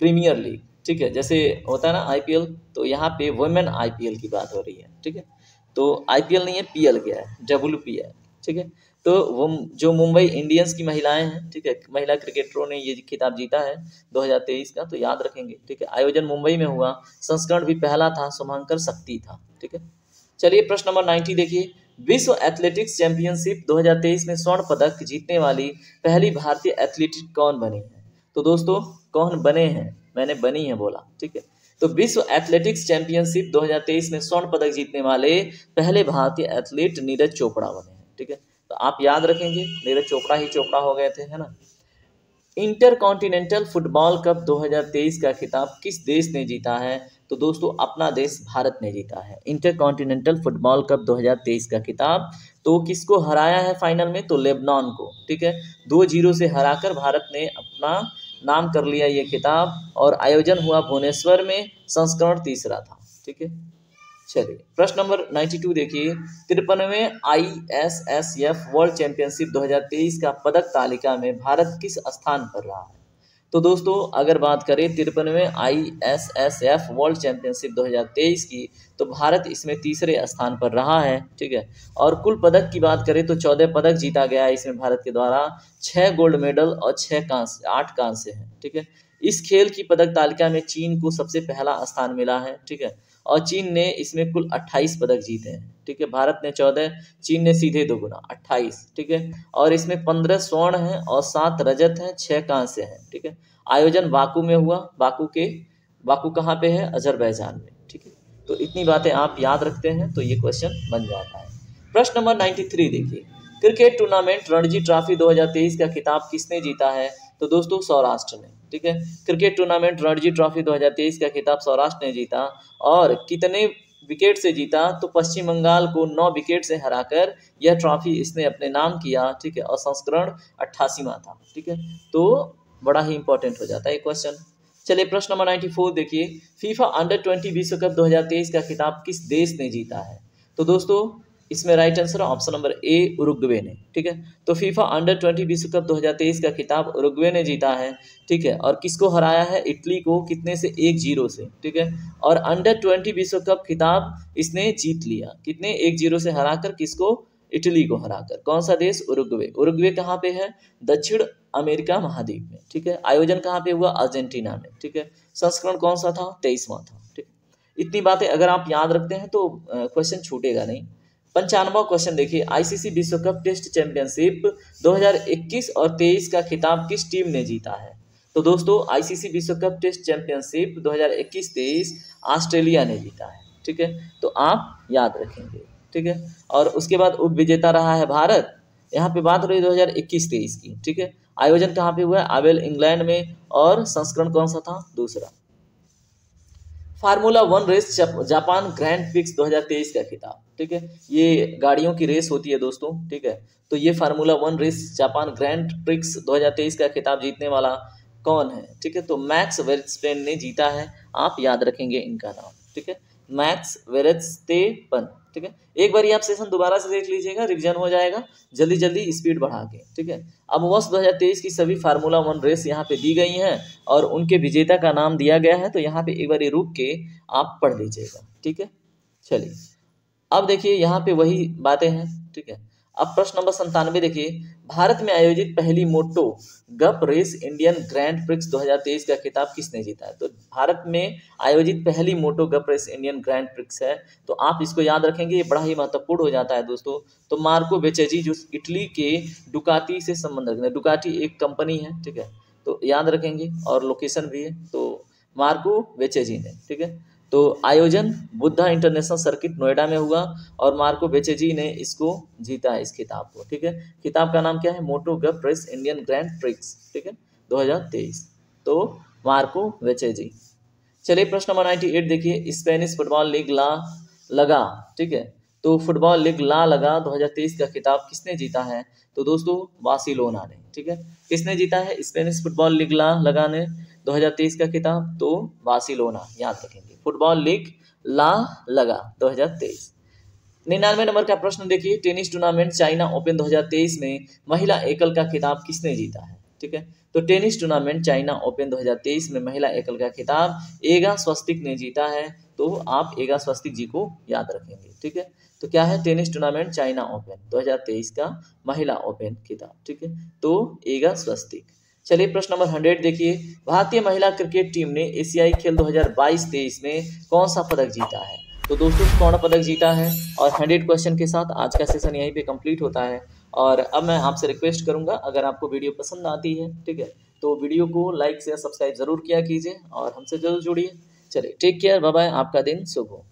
प्रीमियर लीग, ठीक है, जैसे होता है ना IPL, तो यहाँ पे वुमेन IPL की बात हो रही है, ठीक है। तो IPL नहीं है, PL गया है, WPL, ठीक है। तो वो जो मुंबई इंडियंस की महिलाएं हैं, ठीक है, महिला क्रिकेटरों ने ये खिताब जीता है 2023 का, तो याद रखेंगे, ठीक है। आयोजन मुंबई में हुआ, संस्करण भी पहला था, शुभांकर शक्ति था, ठीक है। चलिए प्रश्न नंबर 90 देखिए, विश्व एथलेटिक्स चैंपियनशिप 2023 में स्वर्ण पदक जीतने वाली पहली भारतीय एथलीट कौन बनी है? तो दोस्तों कौन बने हैं? मैंने बनी है बोला, ठीक है। तो विश्व एथलेटिक्स चैंपियनशिप 2023 में स्वर्ण पदक जीतने वाले पहले भारतीय एथलीट नीरज चोपड़ा बने हैं, ठीक है। तो आप याद रखेंगे, नीरज चोपड़ा ही चोपड़ा हो गए थे, है ना। इंटरकॉन्टिनेंटल फुटबॉल कप 2023 का खिताब किस देश ने जीता है? तो दोस्तों अपना देश भारत ने जीता है इंटरकॉन्टिनेंटल फुटबॉल कप 2023 का खिताब। तो किसको हराया है फाइनल में? तो लेबनान को, ठीक है। 2-0 से हराकर भारत ने अपना नाम कर लिया ये खिताब। और आयोजन हुआ भुवनेश्वर में, संस्करण तीसरा था, ठीक है। चलिए प्रश्न नंबर 92 देखिए, 53वें ISSF वर्ल्ड चैंपियनशिप 2023 का पदक तालिका में भारत किस स्थान पर रहा है? तो दोस्तों अगर बात करें 53वें ISSF वर्ल्ड चैंपियनशिप 2023 की, तो भारत इसमें तीसरे स्थान पर रहा है, ठीक है। और कुल पदक की बात करें तो 14 पदक जीता गया है इसमें भारत के द्वारा, 6 गोल्ड मेडल और 8 कांस्य हैं, ठीक है। इस खेल की पदक तालिका में चीन को सबसे पहला स्थान मिला है, ठीक है। और चीन ने इसमें कुल 28 पदक जीते हैं, ठीक है। भारत ने 14, चीन ने सीधे दोगुना 28, ठीक है। और इसमें 15 स्वर्ण हैं और 7 रजत हैं, 6 कांस्य हैं, ठीक है। आयोजन बाकू में हुआ। बाकू कहाँ पे है? अजरबैजान में, ठीक है। तो इतनी बातें आप याद रखते हैं तो ये क्वेश्चन बन जाता है। प्रश्न नंबर 93 देखिए, क्रिकेट टूर्नामेंट रणजी ट्रॉफी 2023 का खिताब किसने जीता है? तो दोस्तों सौराष्ट्र ने, ठीक है। क्रिकेट टूर्नामेंट रणजी ट्रॉफी 2023 का खिताब सौराष्ट्र ने जीता। और कितने विकेट से जीता? तो पश्चिम बंगाल को 9 विकेट से हराकर यह ट्रॉफी इसने अपने नाम किया, ठीक है। और संस्करण 88वां था, ठीक है। तो बड़ा ही इंपॉर्टेंट हो जाता है ये क्वेश्चन। चलिए प्रश्न नंबर 94 देखिए, फीफा अंडर-20 विश्व कप 2023 का खिताब किस देश ने जीता है? तो दोस्तों इसमें राइट आंसर ऑप्शन नंबर ए, उरुग्वे ने, ठीक है। तो फीफा अंडर-20 विश्व कप 2023 का खिताब उरुग्वे ने जीता है, ठीक है। और किसको हराया है? इटली को, कितने से? 1-0 से, ठीक है। और अंडर-20 विश्व कप खिताब इसने जीत लिया, कितने? 1-0 से हराकर, किसको? इटली को हराकर। कौन सा देश? उरुग्वे। उरुग्वे कहाँ पे है? दक्षिण अमेरिका महाद्वीप में, ठीक है। आयोजन कहाँ पे हुआ? अर्जेंटीना में, ठीक है। संस्करण कौन सा था? 23वां था, ठीक। इतनी बातें अगर आप याद रखते हैं तो क्वेश्चन छूटेगा नहीं। 95वां क्वेश्चन देखिए, ICC विश्व कप टेस्ट चैंपियनशिप 2021 और 23 का खिताब किस टीम ने जीता है? तो दोस्तों ICC विश्व कप टेस्ट चैंपियनशिप 2021-23 ऑस्ट्रेलिया ने जीता है, ठीक है। तो आप याद रखेंगे, ठीक है। और उसके बाद उप विजेता रहा है भारत। यहाँ पे बात हो रही है 2021-23 की, ठीक है। आयोजन कहाँ पे हुआ है? आवेल इंग्लैंड में। और संस्करण कौन सा था? दूसरा। Formula 1 race Japan grand prix 2023 का खिताब, ठीक है। ये गाड़ियों की रेस होती है दोस्तों, ठीक है। तो ये formula 1 race Japan grand prix 2023 का खिताब जीतने वाला कौन है? ठीक है, तो मैक्स वेरस्टेपन ने जीता है। आप याद रखेंगे इनका नाम, ठीक है, मैक्स वेरस्टेपन, ठीक है। एक बार आप सेशन दोबारा से देख लीजिएगा, रिवीजन हो जाएगा, जल्दी जल्दी स्पीड बढ़ा के, ठीक है। अब वर्ष 2023 की सभी फार्मूला 1 रेस यहाँ पे दी गई हैं और उनके विजेता का नाम दिया गया है, तो यहाँ पे एक बार ये रुक के आप पढ़ लीजिएगा, ठीक है। चलिए अब देखिए यहाँ पे वही बातें हैं, ठीक है। अब प्रश्न नंबर 97 देखिए, भारत में आयोजित पहली मोटो गप रेस इंडियन ग्रैंड प्रिक्स 2023 का खिताब किसने जीता है? तो भारत में आयोजित पहली मोटो गप रेस इंडियन ग्रैंड प्रिक्स है, तो आप इसको याद रखेंगे, ये बड़ा ही महत्वपूर्ण हो जाता है दोस्तों। तो मार्को बेचेजी जो इटली के डुकाटी से संबंध रखते हैं, डुकाटी एक कंपनी है, ठीक है, तो याद रखेंगे, और लोकेशन भी है, तो मार्को बेचेजी ने, ठीक है। तो आयोजन बुद्धा इंटरनेशनल सर्किट नोएडा में हुआ और मार्को बेचेजी ने इसको जीता है, इस खिताब को, ठीक है। खिताब का नाम क्या है? मोटो गप रेस इंडियन ग्रैंड प्रिक्स, ठीक है, 2023। तो मार्को बेचेजी। चलिए प्रश्न नंबर 98 देखिए, स्पेनिश फुटबॉल लीग ला लगा, ठीक है, तो फुटबॉल लीग ला लगा 2023 का खिताब किसने जीता है? तो दोस्तों बार्सिलोना ने, ठीक है। किसने जीता है स्पेनिश फुटबॉल लीग ला लगा ने 2023 का खिताब? तो बार्सिलोना, याद रखेंगे, फुटबॉल लीग ला लगा 2023। 99 नंबर का प्रश्न देखिए, टेनिस टूर्नामेंट चाइना ओपन 2023 में महिला एकल का खिताब किसने जीता है? ठीक है, तो टेनिस टूर्नामेंट चाइना ओपन 2023 में महिला एकल का खिताब एगा स्वस्तिक ने जीता है, तो आप एगा स्वस्तिक जी को याद रखेंगे, ठीक है। तो क्या है? टेनिस टूर्नामेंट चाइना ओपन 2023 का महिला ओपन खिताब, ठीक है, तो एगा स्वस्तिक। चलिए प्रश्न नंबर 100 देखिए, भारतीय महिला क्रिकेट टीम ने एशियाई खेल 2022-23 में कौन सा पदक जीता है? तो दोस्तों स्वर्ण पदक जीता है। और 100 क्वेश्चन के साथ आज का सेशन यहीं पे कंप्लीट होता है। और अब मैं आपसे रिक्वेस्ट करूंगा, अगर आपको वीडियो पसंद आती है, ठीक है, तो वीडियो को लाइक शेयर सब्सक्राइब जरूर किया कीजिए और हमसे जरूर जुड़िए। चलिए टेक केयर, बाय बाय, आपका दिन शुभ हो।